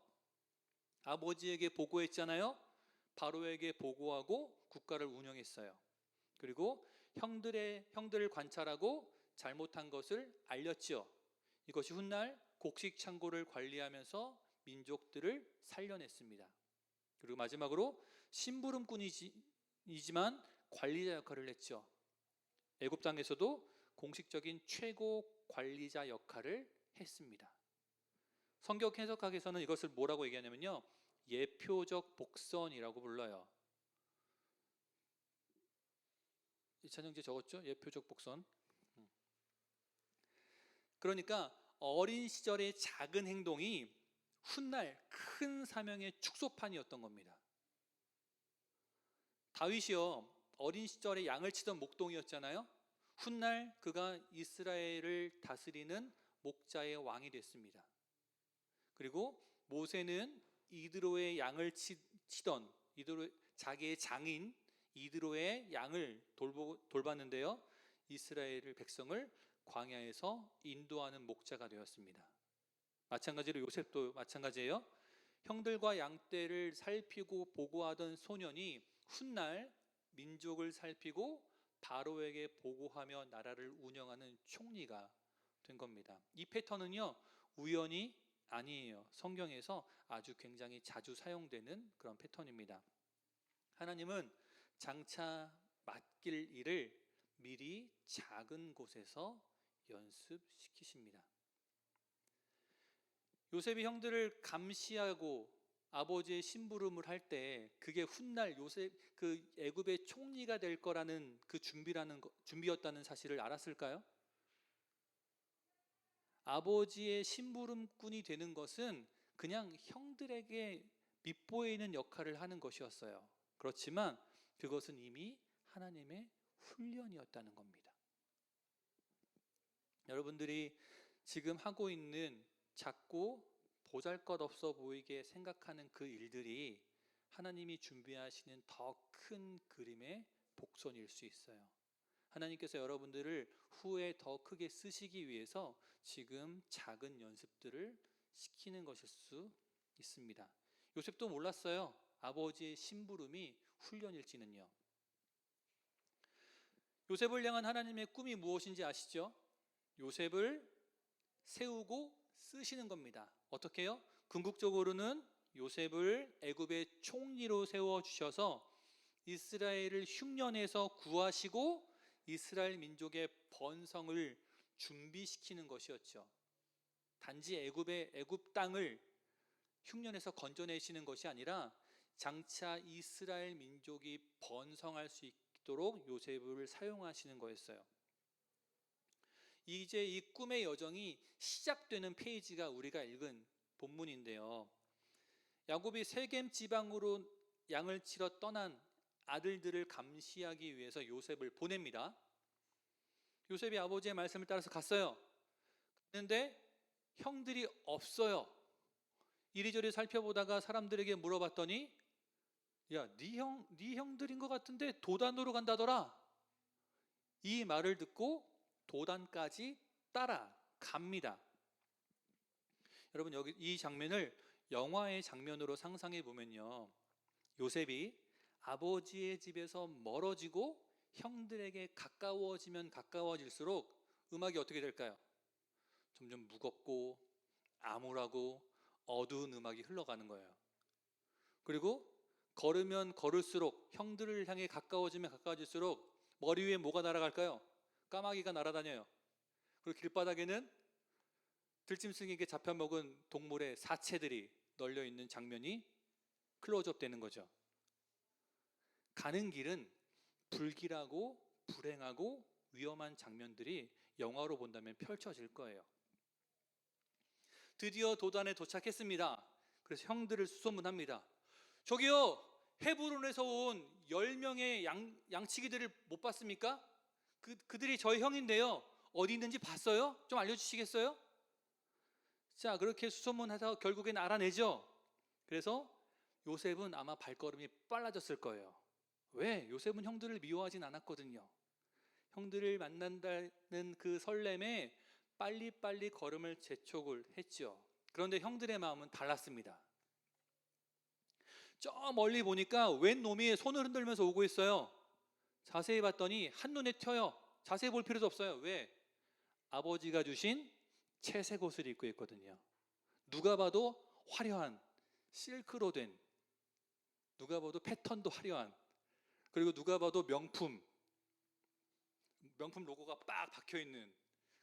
아버지에게 보고했잖아요. 바로에게 보고하고 국가를 운영했어요. 그리고 형들을 관찰하고 잘못한 것을 알렸죠. 이것이 훗날 곡식 창고를 관리하면서 민족들을 살려냈습니다. 그리고 마지막으로 심부름꾼이지만 관리자 역할을 했죠. 애굽 땅에서도 공식적인 최고 관리자 역할을 했습니다. 성경 해석학에서는 이것을 뭐라고 얘기하냐면요, 예표적 복선이라고 불러요. 이찬영제 적었죠? 예표적 복선. 그러니까 어린 시절의 작은 행동이 훗날 큰 사명의 축소판이었던 겁니다. 다윗이요, 어린 시절에 양을 치던 목동이었잖아요. 훗날 그가 이스라엘을 다스리는 목자의 왕이 됐습니다. 그리고 모세는 이드로의 양을 치던 자기의 장인 이드로의 양을 돌봤는데요, 이스라엘 백성을 광야에서 인도하는 목자가 되었습니다. 마찬가지로 요셉도 마찬가지예요. 형들과 양떼를 살피고 보고하던 소년이 훗날 민족을 살피고 바로에게 보고하며 나라를 운영하는 총리가 된 겁니다. 이 패턴은요, 우연이 아니에요. 성경에서 아주 굉장히 자주 사용되는 그런 패턴입니다. 하나님은 장차 맡길 일을 미리 작은 곳에서 연습시키십니다. 요셉이 형들을 감시하고 아버지의 심부름을 할 때 그게 훗날 요셉 그 애굽의 총리가 될 거라는 그 준비였다는 사실을 알았을까요? 아버지의 심부름꾼이 되는 것은 그냥 형들에게 밑보이는 역할을 하는 것이었어요. 그렇지만 그것은 이미 하나님의 훈련이었다는 겁니다. 여러분들이 지금 하고 있는 작고 보잘것없어 보이게 생각하는 그 일들이 하나님이 준비하시는 더 큰 그림의 복선일 수 있어요. 하나님께서 여러분들을 후에 더 크게 쓰시기 위해서 지금 작은 연습들을 시키는 것일 수 있습니다. 요셉도 몰랐어요. 아버지의 심부름이 훈련일지는요. 요셉을 향한 하나님의 꿈이 무엇인지 아시죠? 요셉을 세우고 쓰시는 겁니다. 어떻게 해요? 궁극적으로는 요셉을 애굽의 총리로 세워주셔서 이스라엘을 흉년에서 구하시고 이스라엘 민족의 번성을 준비시키는 것이었죠. 단지 애굽 땅을 흉년에서 건져내시는 것이 아니라 장차 이스라엘 민족이 번성할 수 있도록 요셉을 사용하시는 거였어요. 이제 이 꿈의 여정이 시작되는 페이지가 우리가 읽은 본문인데요. 야곱이 세겜 지방으로 양을 치러 떠난 아들들을 감시하기 위해서 요셉을 보냅니다. 요셉이 아버지의 말씀을 따라서 갔어요. 그런데 형들이 없어요. 이리저리 살펴보다가 사람들에게 물어봤더니 야, 네 형들인 것 같은데 도단으로 간다더라. 이 말을 듣고 도단까지 따라갑니다. 여러분, 여기 이 장면을 영화의 장면으로 상상해 보면요, 요셉이 아버지의 집에서 멀어지고 형들에게 가까워지면 가까워질수록 음악이 어떻게 될까요? 점점 무겁고 암울하고 어두운 음악이 흘러가는 거예요. 그리고 걸으면 걸을수록, 형들을 향해 가까워지면 가까워질수록 머리 위에 뭐가 날아갈까요? 까마귀가 날아다녀요. 그리고 길바닥에는 들짐승에게 잡혀먹은 동물의 사체들이 널려 있는 장면이 클로즈업 되는 거죠. 가는 길은 불길하고 불행하고 위험한 장면들이 영화로 본다면 펼쳐질 거예요. 드디어 도단에 도착했습니다. 그래서 형들을 수소문합니다. 저기요, 헤브론에서 온 10명의 양치기들을 못 봤습니까? 그들이 저희 형인데요, 어디 있는지 봤어요? 좀 알려주시겠어요? 자, 그렇게 수소문해서 결국엔 알아내죠. 그래서 요셉은 아마 발걸음이 빨라졌을 거예요. 왜? 요셉은 형들을 미워하진 않았거든요. 형들을 만난다는 그 설렘에 빨리빨리 걸음을 재촉을 했죠. 그런데 형들의 마음은 달랐습니다. 저 멀리 보니까 웬 놈이 손을 흔들면서 오고 있어요. 자세히 봤더니 한눈에 튀어요. 자세히 볼 필요도 없어요. 왜? 아버지가 주신 채색 옷을 입고 있거든요. 누가 봐도 화려한, 실크로 된, 누가 봐도 패턴도 화려한, 그리고 누가 봐도 명품 로고가 빡 박혀있는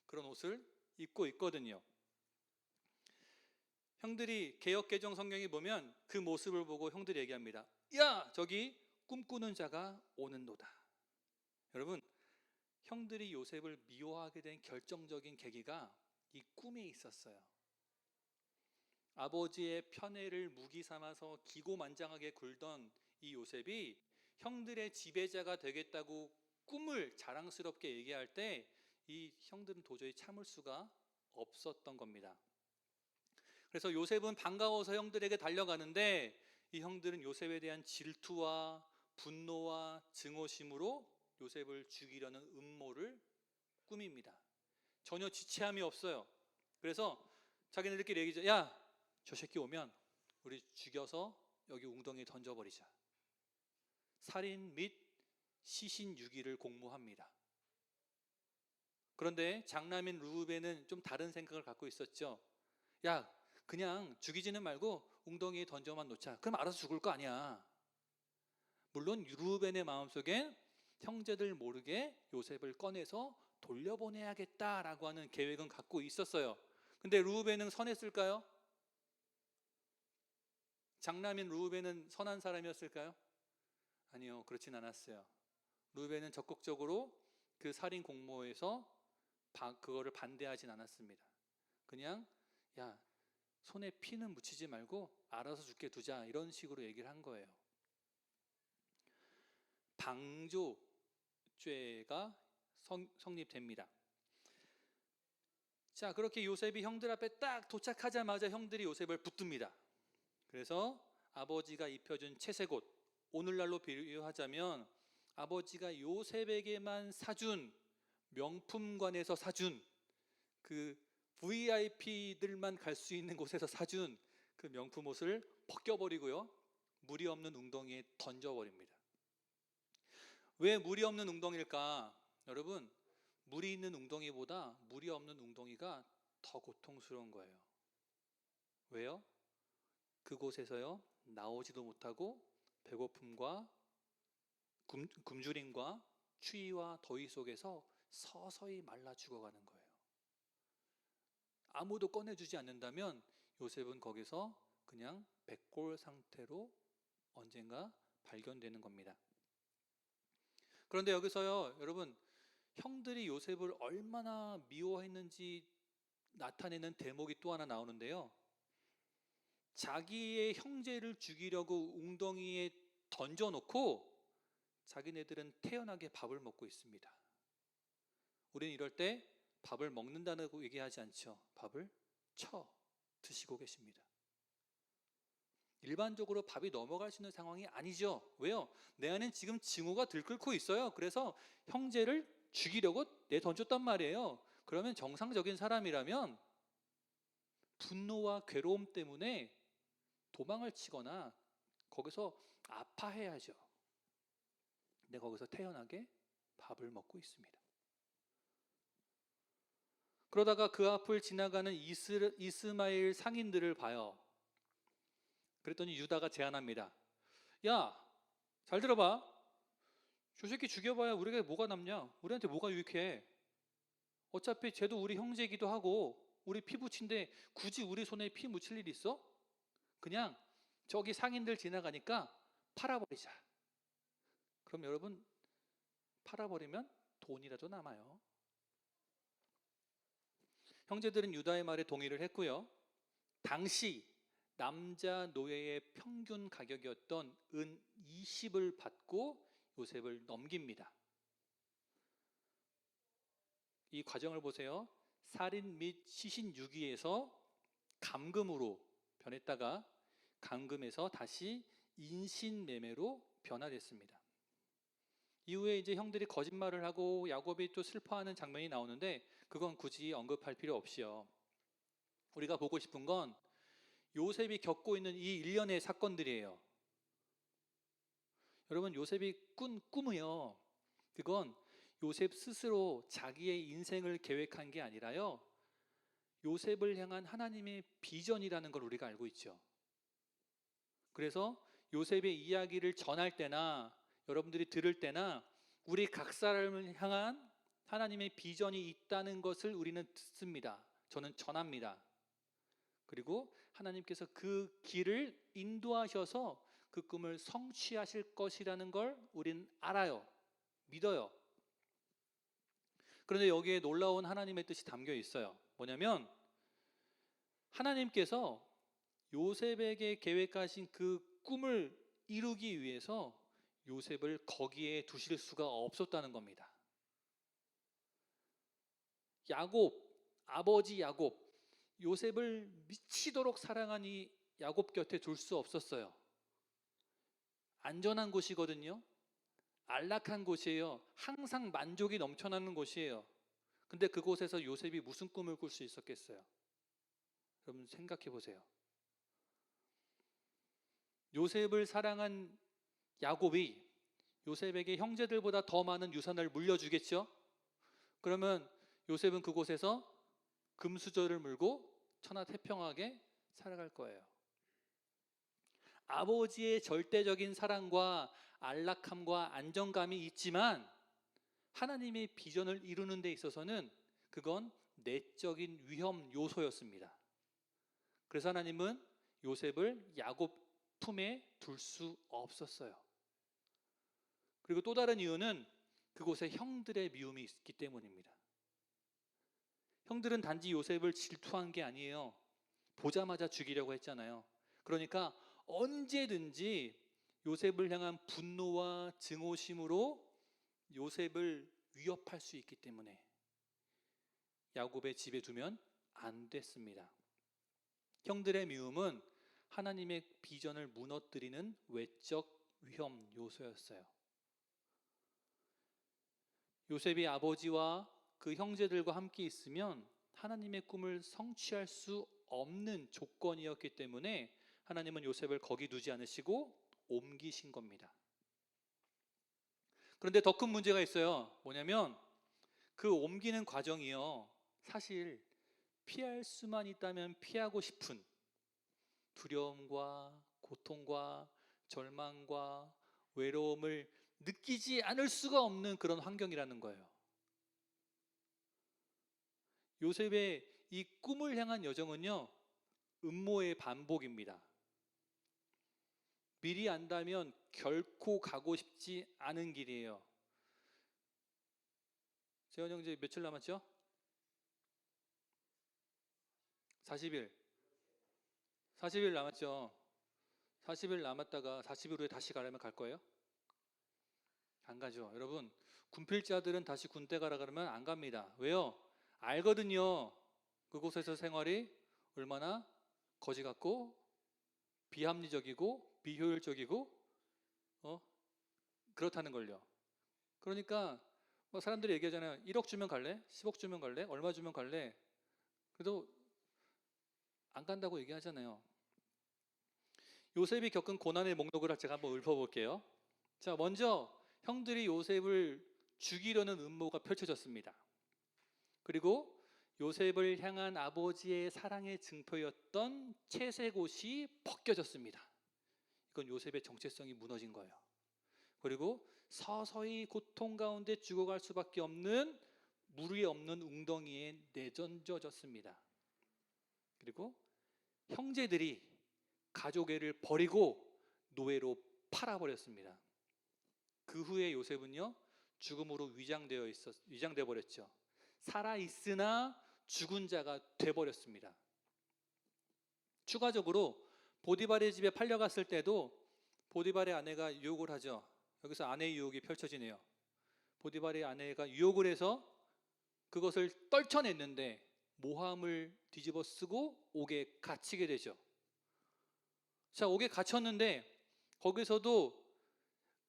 그런 옷을 입고 있거든요. 형들이 개역개정 성경에 보면 그 모습을 보고 형들이 얘기합니다. 야, 저기 꿈꾸는 자가 오는도다. 여러분, 형들이 요셉을 미워하게 된 결정적인 계기가 이 꿈에 있었어요. 아버지의 편애를 무기 삼아서 기고만장하게 굴던 이 요셉이 형들의 지배자가 되겠다고 꿈을 자랑스럽게 얘기할 때 이 형들은 도저히 참을 수가 없었던 겁니다. 그래서 요셉은 반가워서 형들에게 달려가는데 이 형들은 요셉에 대한 질투와 분노와 증오심으로 요셉을 죽이려는 음모를 꾸밉니다. 전혀 지체함이 없어요. 그래서 자기네들끼리 얘기죠. 야, 저 새끼 오면 우리 죽여서 여기 웅덩이에 던져버리자. 살인 및 시신 유기를 공모합니다. 그런데 장남인 르우벤은 좀 다른 생각을 갖고 있었죠. 야, 그냥 죽이지는 말고 웅덩이에 던져만 놓자. 그럼 알아서 죽을 거 아니야. 물론 르우벤의 마음속엔 형제들 모르게 요셉을 꺼내서 돌려보내야겠다라고 하는 계획은 갖고 있었어요. 근데 르우벤은 선했을까요? 장남인 르우벤은 선한 사람이었을까요? 아니요, 그렇진 않았어요. 르우벤은 적극적으로 그 살인 공모에서 그거를 반대하진 않았습니다. 그냥 야, 손에 피는 묻히지 말고 알아서 죽게 두자, 이런 식으로 얘기를 한 거예요. 방조죄가 성립됩니다. 자, 그렇게 요셉이 형들 앞에 딱 도착하자마자 형들이 요셉을 붙듭니다. 그래서 아버지가 입혀준 채색옷, 오늘날로 비유하자면 아버지가 요셉에게만 사준, 명품관에서 사준, 그 VIP들만 갈 수 있는 곳에서 사준 그 명품 옷을 벗겨버리고요, 물이 없는 웅덩이에 던져버립니다. 왜 물이 없는 웅덩이일까? 여러분, 물이 있는 웅덩이보다 물이 없는 웅덩이가 더 고통스러운 거예요. 왜요? 그곳에서요, 나오지도 못하고 배고픔과 굶주림과 추위와 더위 속에서 서서히 말라 죽어가는 거예요. 아무도 꺼내주지 않는다면 요셉은 거기서 그냥 백골 상태로 언젠가 발견되는 겁니다. 그런데 여기서요, 여러분, 형들이 요셉을 얼마나 미워했는지 나타내는 대목이 또 하나 나오는데요. 자기의 형제를 죽이려고 웅덩이에 던져놓고 자기네들은 태연하게 밥을 먹고 있습니다. 우리는 이럴 때 밥을 먹는다고 얘기하지 않죠. 밥을 쳐 드시고 계십니다. 일반적으로 밥이 넘어갈 수 있는 상황이 아니죠. 왜요? 내 안엔 지금 징후가 들끓고 있어요. 그래서 형제를 죽이려고 내던졌단 말이에요. 그러면 정상적인 사람이라면 분노와 괴로움 때문에 도망을 치거나 거기서 아파해야죠. 근데 거기서 태연하게 밥을 먹고 있습니다. 그러다가 그 앞을 지나가는 이스마엘 상인들을 봐요. 그랬더니 유다가 제안합니다. 야, 잘 들어봐. 저 새끼 죽여봐야 우리가 뭐가 남냐? 우리한테 뭐가 유익해? 어차피 쟤도 우리 형제이기도 하고 우리 피부친데 굳이 우리 손에 피 묻힐 일 있어? 그냥 저기 상인들 지나가니까 팔아버리자. 그럼 여러분, 팔아버리면 돈이라도 남아요. 형제들은 유다의 말에 동의를 했고요. 당시 남자 노예의 평균 가격이었던 은 20을 받고 요셉을 넘깁니다. 이 과정을 보세요. 살인 및 시신 유기에서 감금으로 변했다가 감금에서 다시 인신매매로 변화됐습니다. 이후에 이제 형들이 거짓말을 하고 야곱이 또 슬퍼하는 장면이 나오는데 그건 굳이 언급할 필요 없이요. 우리가 보고 싶은 건 요셉이 겪고 있는 이 일련의 사건들이에요. 여러분, 요셉이 꾼 꿈이요. 그건 요셉 스스로 자기의 인생을 계획한 게 아니라요. 요셉을 향한 하나님의 비전이라는 걸 우리가 알고 있죠. 그래서 요셉의 이야기를 전할 때나 여러분들이 들을 때나 우리 각 사람을 향한 하나님의 비전이 있다는 것을 우리는 듣습니다. 저는 전합니다. 그리고 하나님께서 그 길을 인도하셔서 그 꿈을 성취하실 것이라는 걸 우린 알아요. 믿어요. 그런데 여기에 놀라운 하나님의 뜻이 담겨 있어요. 뭐냐면 하나님께서 요셉에게 계획하신 그 꿈을 이루기 위해서 요셉을 거기에 두실 수가 없었다는 겁니다. 아버지 야곱, 요셉을 미치도록 사랑한 이 야곱 곁에 둘 수 없었어요. 안전한 곳이거든요. 안락한 곳이에요. 항상 만족이 넘쳐나는 곳이에요. 근데 그곳에서 요셉이 무슨 꿈을 꿀 수 있었겠어요? 여러분 생각해 보세요. 요셉을 사랑한 야곱이 요셉에게 형제들보다 더 많은 유산을 물려주겠죠? 그러면 요셉은 그곳에서 금수저를 물고 천하태평하게 살아갈 거예요. 아버지의 절대적인 사랑과 안락함과 안정감이 있지만 하나님의 비전을 이루는 데 있어서는 그건 내적인 위험 요소였습니다. 그래서 하나님은 요셉을 야곱 품에 둘 수 없었어요. 그리고 또 다른 이유는 그곳에 형들의 미움이 있기 때문입니다. 형들은 단지 요셉을 질투한 게 아니에요. 보자마자 죽이려고 했잖아요. 그러니까 언제든지 요셉을 향한 분노와 증오심으로 요셉을 위협할 수 있기 때문에 야곱의 집에 두면 안 됐습니다. 형들의 미움은 하나님의 비전을 무너뜨리는 외적 위험 요소였어요. 요셉이 아버지와 그 형제들과 함께 있으면 하나님의 꿈을 성취할 수 없는 조건이었기 때문에 하나님은 요셉을 거기 두지 않으시고 옮기신 겁니다. 그런데 더 큰 문제가 있어요. 뭐냐면 그 옮기는 과정이요. 사실 피할 수만 있다면 피하고 싶은 두려움과 고통과 절망과 외로움을 느끼지 않을 수가 없는 그런 환경이라는 거예요. 요셉의 이 꿈을 향한 여정은요, 음모의 반복입니다. 미리 안다면 결코 가고 싶지 않은 길이에요. 재원 형제 며칠 남았죠? 40일. 40일 남았죠. 40일 남았다가 40일 후에 다시 가려면 갈 거예요? 안 가죠. 여러분, 군필자들은 다시 군대 가라 그러면 안 갑니다. 왜요? 알거든요. 그곳에서 생활이 얼마나 거지 같고 비합리적이고 비효율적이고 그렇다는 걸요. 그러니까 뭐 사람들이 얘기하잖아요. 1억 주면 갈래? 10억 주면 갈래? 얼마 주면 갈래? 그래도 안 간다고 얘기하잖아요. 요셉이 겪은 고난의 목록을 제가 한번 읊어볼게요. 자, 먼저 형들이 요셉을 죽이려는 음모가 펼쳐졌습니다. 그리고 요셉을 향한 아버지의 사랑의 증표였던 채색옷이 벗겨졌습니다. 이건 요셉의 정체성이 무너진 거예요. 그리고 서서히 고통 가운데 죽어갈 수밖에 없는 물이 없는 웅덩이에 내던져졌습니다. 그리고 형제들이 가족애를 버리고 노예로 팔아버렸습니다. 그 후에 요셉은요 죽음으로 위장되어 버렸죠. 살아 있으나 죽은 자가 돼버렸습니다. 추가적으로 보디발의 집에 팔려갔을 때도 보디발의 아내가 유혹을 하죠. 여기서 아내의 유혹이 펼쳐지네요. 보디발의 아내가 유혹을 해서 그것을 떨쳐냈는데 모함을 뒤집어 쓰고 옥에 갇히게 되죠. 자, 옥에 갇혔는데 거기서도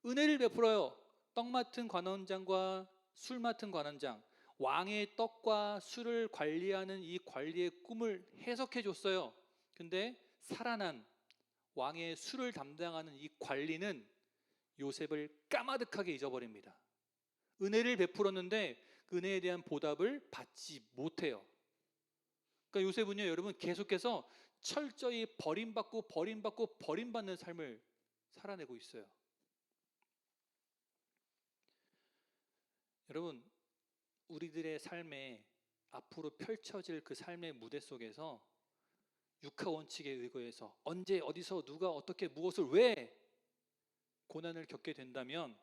은혜를 베풀어요. 떡 맡은 관원장과 술 맡은 관원장, 왕의 떡과 술을 관리하는 이 관리의 꿈을 해석해 줬어요. 근데 살아난 왕의 술을 담당하는 이 관리는 요셉을 까마득하게 잊어버립니다. 은혜를 베풀었는데 그 은혜에 대한 보답을 받지 못해요. 그러니까 요셉은요, 여러분 계속해서 철저히 버림받는 삶을 살아내고 있어요. 여러분, 우리들의 삶에 앞으로 펼쳐질 그 삶의 무대 속에서 육하 원칙에 의거해서 언제 어디서 누가 어떻게 무엇을 왜 고난을 겪게 된다면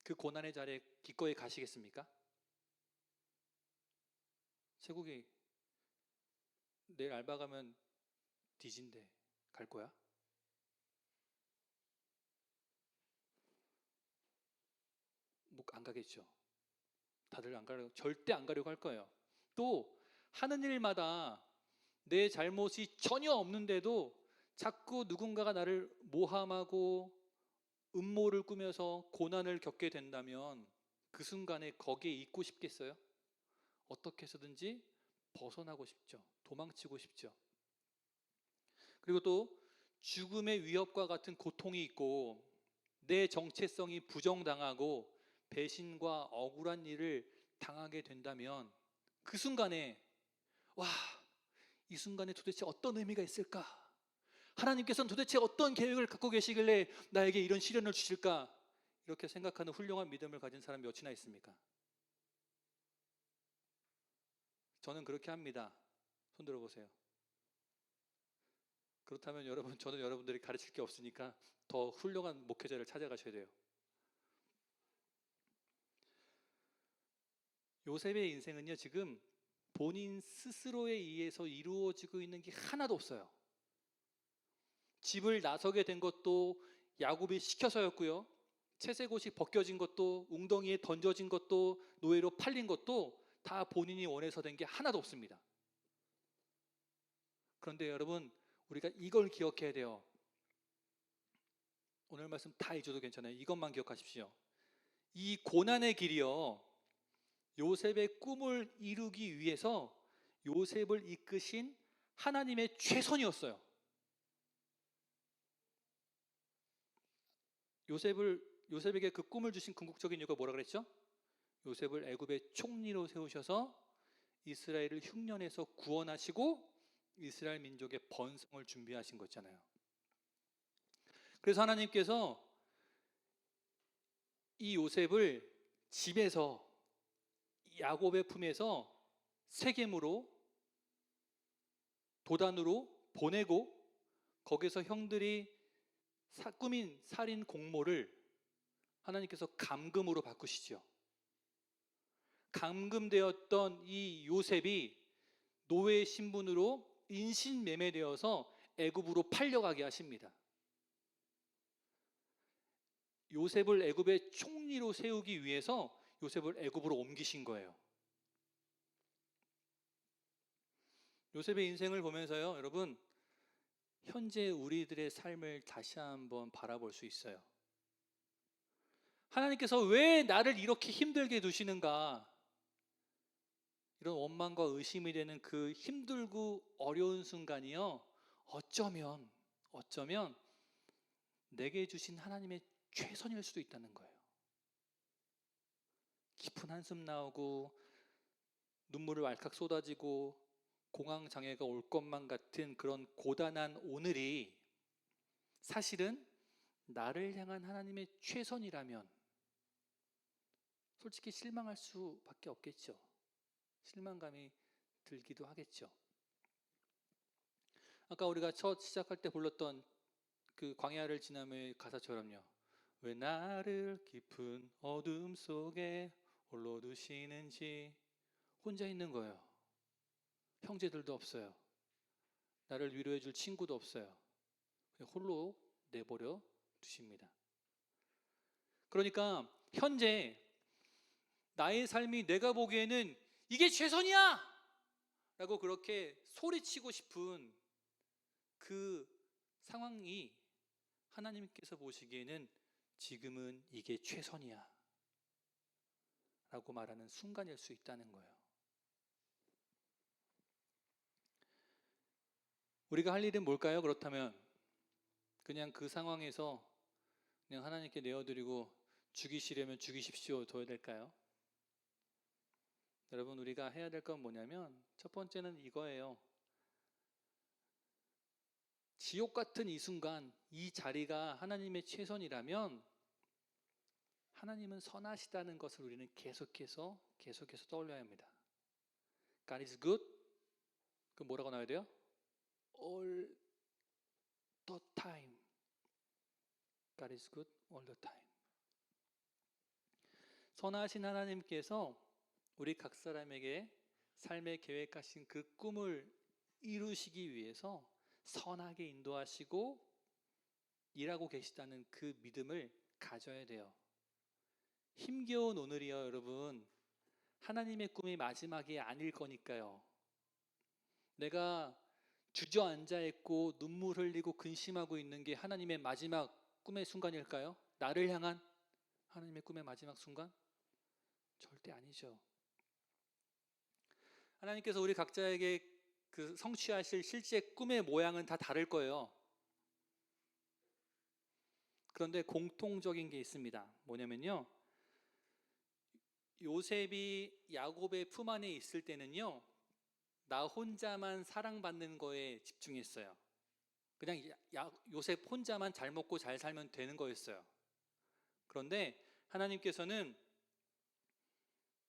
그 고난의 자리에 기꺼이 가시겠습니까? 세국이 내일 알바 가면 뒤진대 갈 거야? 뭐 안 가겠죠. 다들 안 가려고, 절대 안 가려고 할 거예요. 또 하는 일마다 내 잘못이 전혀 없는데도 자꾸 누군가가 나를 모함하고 음모를 꾸며서 고난을 겪게 된다면 그 순간에 거기에 있고 싶겠어요? 어떻게 해서든지 벗어나고 싶죠. 도망치고 싶죠. 그리고 또 죽음의 위협과 같은 고통이 있고 내 정체성이 부정당하고 배신과 억울한 일을 당하게 된다면 그 순간에 이 순간에 도대체 어떤 의미가 있을까? 하나님께서는 도대체 어떤 계획을 갖고 계시길래 나에게 이런 시련을 주실까? 이렇게 생각하는 훌륭한 믿음을 가진 사람이 몇이나 있습니까? 저는 그렇게 합니다. 손 들어보세요. 그렇다면 여러분, 저는 여러분들이 가르칠 게 없으니까 더 훌륭한 목회자를 찾아가셔야 돼요. 요셉의 인생은요, 지금 본인 스스로에 의해서 이루어지고 있는 게 하나도 없어요. 집을 나서게 된 것도 야곱이 시켜서였고요. 채색옷이 벗겨진 것도, 웅덩이에 던져진 것도, 노예로 팔린 것도 다 본인이 원해서 된 게 하나도 없습니다. 그런데 여러분, 우리가 이걸 기억해야 돼요. 오늘 말씀 다 잊어도 괜찮아요. 이것만 기억하십시오. 이 고난의 길이요, 요셉의 꿈을 이루기 위해서 요셉을 이끄신 하나님의 최선이었어요. 요셉에게 그 꿈을 주신 궁극적인 이유가 뭐라 그랬죠? 요셉을 애굽의 총리로 세우셔서 이스라엘을 흉년에서 구원하시고 이스라엘 민족의 번성을 준비하신 거잖아요. 그래서 하나님께서 이 요셉을 집에서 야곱의 품에서 세겜으로 도단으로 보내고 거기서 형들이 꾸민 살인 공모를 하나님께서 감금으로 바꾸시죠. 감금되었던 이 요셉이 노예 신분으로 인신매매되어서 애굽으로 팔려가게 하십니다. 요셉을 애굽의 총리로 세우기 위해서 요셉을 애굽으로 옮기신 거예요. 요셉의 인생을 보면서요, 여러분, 현재 우리들의 삶을 다시 한번 바라볼 수 있어요. 하나님께서 왜 나를 이렇게 힘들게 두시는가? 이런 원망과 의심이 되는 그 힘들고 어려운 순간이요, 어쩌면 내게 주신 하나님의 최선일 수도 있다는 거예요. 깊은 한숨 나오고 눈물을 왈칵 쏟아지고 공황장애가 올 것만 같은 그런 고단한 오늘이 사실은 나를 향한 하나님의 최선이라면 솔직히 실망할 수밖에 없겠죠. 실망감이 들기도 하겠죠. 아까 우리가 첫 시작할 때 불렀던 그 광야를 지나며의 가사처럼요. 왜 나를 깊은 어둠 속에 홀로 두시는지. 혼자 있는 거예요. 형제들도 없어요. 나를 위로해 줄 친구도 없어요. 홀로 내버려 두십니다. 그러니까 현재 나의 삶이 내가 보기에는 이게 최선이야! 라고 그렇게 소리치고 싶은 그 상황이 하나님께서 보시기에는 지금은 이게 최선이야 라고 말하는 순간일 수 있다는 거예요. 우리가 할 일은 뭘까요? 그렇다면 그냥 그 상황에서 그냥 하나님께 내어드리고 죽이시려면 죽이십시오 둬야 될까요? 여러분, 우리가 해야 될 건 뭐냐면 첫 번째는 이거예요. 지옥 같은 이 순간, 이 자리가 하나님의 최선이라면 하나님은 선하시다는 것을 우리는 계속해서 떠올려야 합니다. God is good. 그 뭐라고 나와야 돼요? All the time. God is good all the time. 선하신 하나님께서 우리 각 사람에게 삶의 계획하신 그 꿈을 이루시기 위해서 선하게 인도하시고 일하고 계시다는 그 믿음을 가져야 돼요. 힘겨운 오늘이요, 여러분. 하나님의 꿈이 마지막이 아닐 거니까요. 내가 주저앉아 있고 눈물 흘리고 근심하고 있는 게 하나님의 마지막 꿈의 순간일까요? 나를 향한 하나님의 꿈의 마지막 순간? 절대 아니죠. 하나님께서 우리 각자에게 그 성취하실 실제 꿈의 모양은 다 다를 거예요. 그런데 공통적인 게 있습니다. 뭐냐면요, 요셉이 야곱의 품 안에 있을 때는요, 나 혼자만 사랑받는 거에 집중했어요. 그냥 요셉 혼자만 잘 먹고 잘 살면 되는 거였어요. 그런데 하나님께서는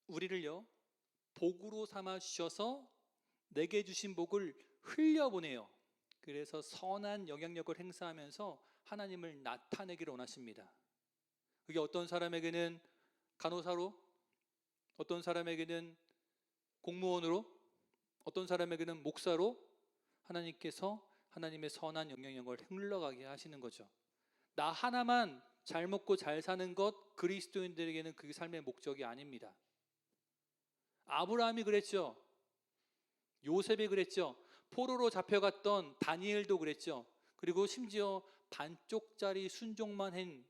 우리를요, 복으로 삼아 주셔서 내게 주신 복을 흘려보내요. 그래서 선한 영향력을 행사하면서 하나님을 나타내기를 원하십니다. 그게 어떤 사람에게는 간호사로, 어떤 사람에게는 공무원으로, 어떤 사람에게는 목사로 하나님께서 하나님의 선한 영향력을 흘러가게 하시는 거죠. 나 하나만 잘 먹고 잘 사는 것, 그리스도인들에게는 그게 삶의 목적이 아닙니다. 아브라함이 그랬죠. 요셉이 그랬죠. 포로로 잡혀갔던 다니엘도 그랬죠. 그리고 심지어 반쪽짜리 순종만 한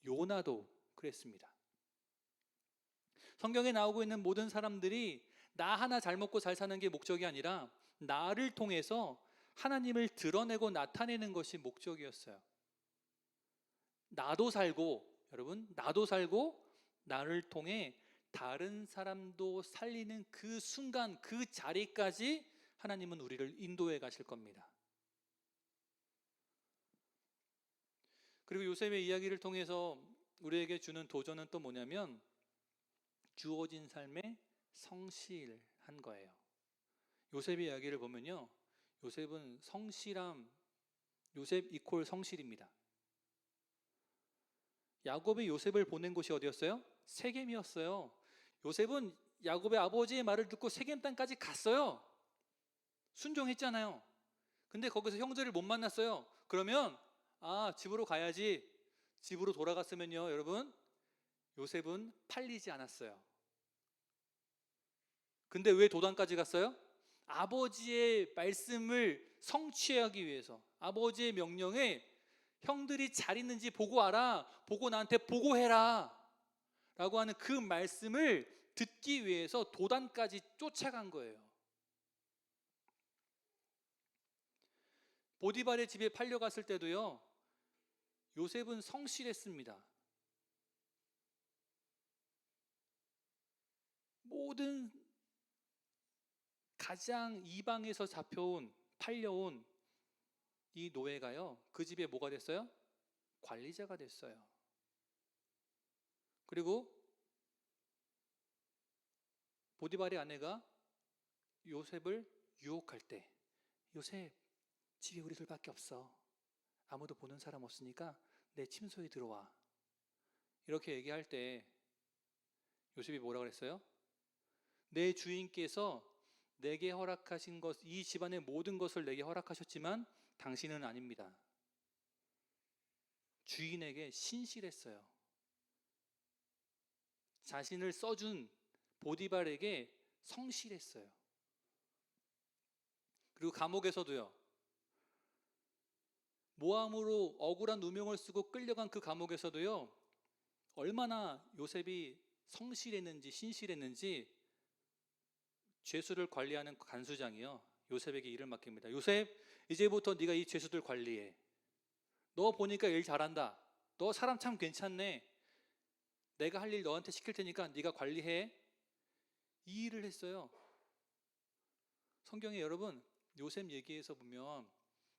요나도 그랬습니다. 성경에 나오고 있는 모든 사람들이 나 하나 잘 먹고 잘 사는 게 목적이 아니라 나를 통해서 하나님을 드러내고 나타내는 것이 목적이었어요. 나도 살고, 여러분, 나도 살고 나를 통해 다른 사람도 살리는 그 순간, 그 자리까지 하나님은 우리를 인도해 가실 겁니다. 그리고 요셉의 이야기를 통해서 우리에게 주는 도전은 또 뭐냐면 주어진 삶에 성실한 거예요. 요셉의 이야기를 보면요, 요셉은 성실함, 요셉 이퀄 성실입니다. 야곱이 요셉을 보낸 곳이 어디였어요? 세겜이었어요. 요셉은 야곱의 아버지의 말을 듣고 세겜 땅까지 갔어요. 순종했잖아요. 근데 거기서 형제를 못 만났어요. 그러면 집으로 가야지. 집으로 돌아갔으면요, 여러분, 요셉은 팔리지 않았어요. 근데 왜 도단까지 갔어요? 아버지의 말씀을 성취하기 위해서, 아버지의 명령에 형들이 잘 있는지 보고 와라, 보고 나한테 보고해라 라고 하는 그 말씀을 듣기 위해서 도단까지 쫓아간 거예요. 보디발의 집에 팔려갔을 때도요, 요셉은 성실했습니다. 모든 가장 이방에서 팔려온 이 노예가요, 그 집에 뭐가 됐어요? 관리자가 됐어요. 그리고 보디발의 아내가 요셉을 유혹할 때, 요셉, 집에 우리 둘밖에 없어. 아무도 보는 사람 없으니까 내 침소에 들어와. 이렇게 얘기할 때 요셉이 뭐라 그랬어요? 내 주인께서 내게 허락하신 것, 이 집안의 모든 것을 내게 허락하셨지만 당신은 아닙니다. 주인에게 신실했어요. 자신을 써준 보디발에게 성실했어요. 그리고 감옥에서도요, 모함으로 억울한 누명을 쓰고 끌려간 그 감옥에서도요, 얼마나 요셉이 성실했는지 신실했는지 죄수를 관리하는 간수장이요, 요셉에게 일을 맡깁니다. 요셉, 이제부터 네가 이 죄수들 관리해. 너 보니까 일 잘한다. 너 사람 참 괜찮네. 내가 할 일 너한테 시킬 테니까 네가 관리해. 이 일을 했어요. 성경에 여러분, 요셉 얘기에서 보면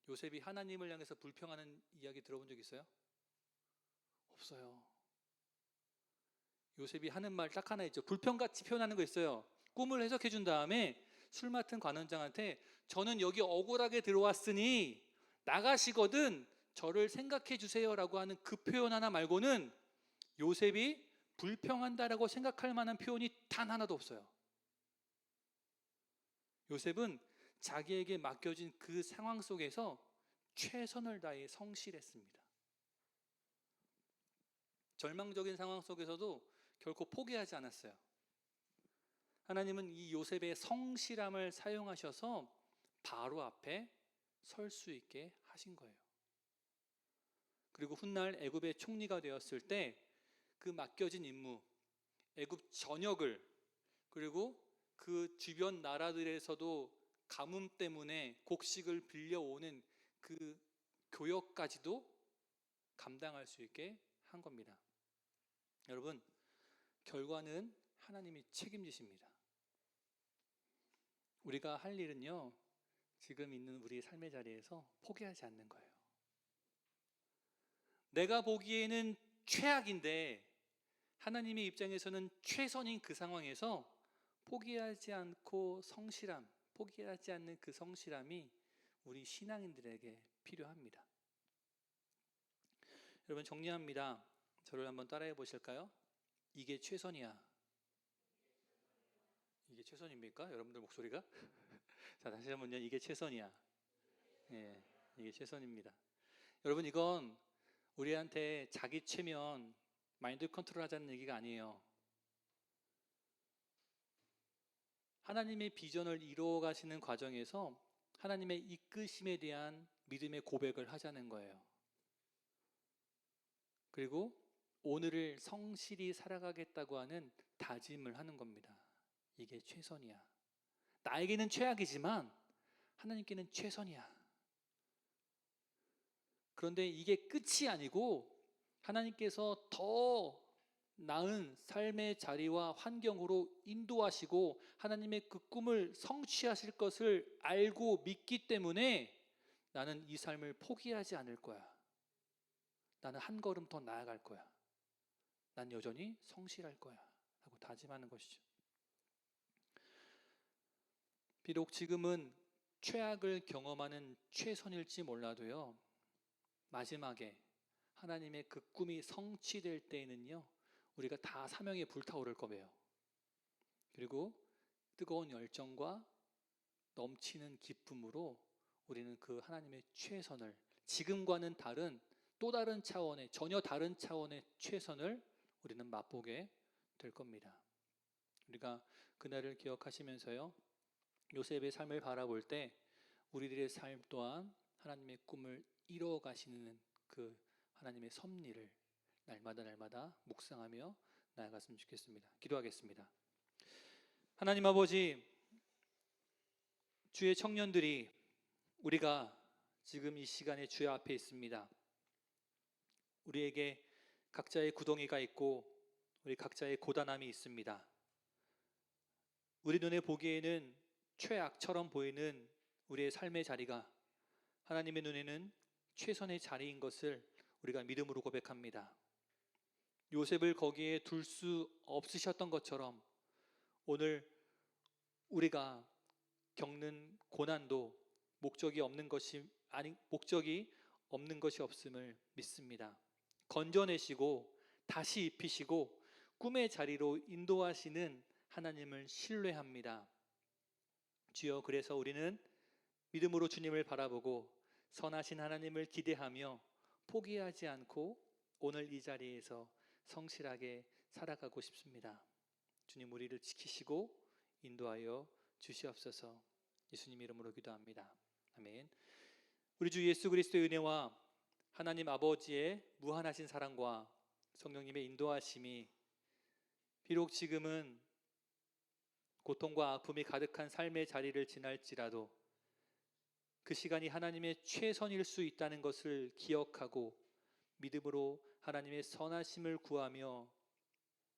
요셉이 하나님을 향해서 불평하는 이야기 들어본 적 있어요? 없어요. 요셉이 하는 말 딱 하나 있죠. 불평같이 표현하는 거 있어요. 꿈을 해석해 준 다음에 술 맡은 관원장한테 저는 여기 억울하게 들어왔으니 나가시거든 저를 생각해 주세요라고 하는 그 표현 하나 말고는 요셉이 불평한다라고 생각할 만한 표현이 단 하나도 없어요. 요셉은 자기에게 맡겨진 그 상황 속에서 최선을 다해 성실했습니다. 절망적인 상황 속에서도 결코 포기하지 않았어요. 하나님은 이 요셉의 성실함을 사용하셔서 바로 앞에 설 수 있게 하신 거예요. 그리고 훗날 애굽의 총리가 되었을 때 그 맡겨진 임무, 애굽 전역을, 그리고 그 주변 나라들에서도 가뭄 때문에 곡식을 빌려오는 그 교역까지도 감당할 수 있게 한 겁니다. 여러분, 결과는 하나님이 책임지십니다. 우리가 할 일은요, 지금 있는 우리의 삶의 자리에서 포기하지 않는 거예요. 내가 보기에는 최악인데 하나님의 입장에서는 최선인 그 상황에서 포기하지 않고 성실함, 포기하지 않는 그 성실함이 우리 신앙인들에게 필요합니다. 여러분, 정리합니다. 저를 한번 따라해 보실까요? 이게 최선이야. 이게 최선입니까? 여러분들 목소리가? 자, 다시 한번요. 이게 최선이야. 예, 이게 최선입니다. 여러분, 이건 우리한테 자기 최면, 마인드 컨트롤 하자는 얘기가 아니에요. 하나님의 비전을 이루어 가시는 과정에서 하나님의 이끄심에 대한 믿음의 고백을 하자는 거예요. 그리고 오늘을 성실히 살아가겠다고 하는 다짐을 하는 겁니다. 이게 최선이야. 나에게는 최악이지만 하나님께는 최선이야. 그런데 이게 끝이 아니고 하나님께서 더 나은 삶의 자리와 환경으로 인도하시고 하나님의 그 꿈을 성취하실 것을 알고 믿기 때문에 나는 이 삶을 포기하지 않을 거야. 나는 한 걸음 더 나아갈 거야. 난 여전히 성실할 거야 라고 다짐하는 것이죠. 비록 지금은 최악을 경험하는 최선일지 몰라도요, 마지막에 하나님의 그 꿈이 성취될 때에는요, 우리가 다 사명에 불타오를 거예요. 그리고 뜨거운 열정과 넘치는 기쁨으로 우리는 그 하나님의 최선을, 지금과는 다른 또 다른 차원의, 전혀 다른 차원의 최선을 우리는 맛보게 될 겁니다. 우리가 그날을 기억하시면서요, 요셉의 삶을 바라볼 때 우리들의 삶 또한 하나님의 꿈을 이루어 가시는 그 하나님의 섭리를 날마다 묵상하며 나아갔으면 좋겠습니다. 기도하겠습니다. 하나님 아버지, 주의 청년들이 우리가 지금 이 시간에 주의 앞에 있습니다. 우리에게 각자의 구덩이가 있고 우리 각자의 고단함이 있습니다. 우리 눈에 보기에는 최악처럼 보이는 우리의 삶의 자리가 하나님의 눈에는 최선의 자리인 것을 우리가 믿음으로 고백합니다. 요셉을 거기에 둘 수 없으셨던 것처럼 오늘 우리가 겪는 고난도 목적이 없는 것이 없음을 믿습니다. 건져내시고 다시 입히시고 꿈의 자리로 인도하시는 하나님을 신뢰합니다. 주여, 그래서 우리는 믿음으로 주님을 바라보고 선하신 하나님을 기대하며 포기하지 않고 오늘 이 자리에서 성실하게 살아가고 싶습니다. 주님, 우리를 지키시고 인도하여 주시옵소서. 예수님 이름으로 기도합니다. 아멘. 우리 주 예수 그리스도의 은혜와 하나님 아버지의 무한하신 사랑과 성령님의 인도하심이 비록 지금은 고통과 아픔이 가득한 삶의 자리를 지날지라도 그 시간이 하나님의 최선일 수 있다는 것을 기억하고 믿음으로 하나님의 선하심을 구하며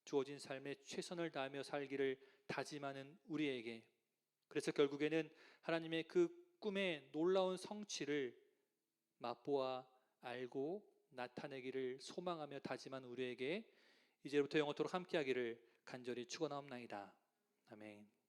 주어진 삶에 최선을 다하며 살기를 다짐하는 우리에게, 그래서 결국에는 하나님의 그 꿈의 놀라운 성취를 맛보아 알고 나타내기를 소망하며 다짐한 우리에게 이제부터 영원토록 함께하기를 간절히 축원하옵나이다. 아멘.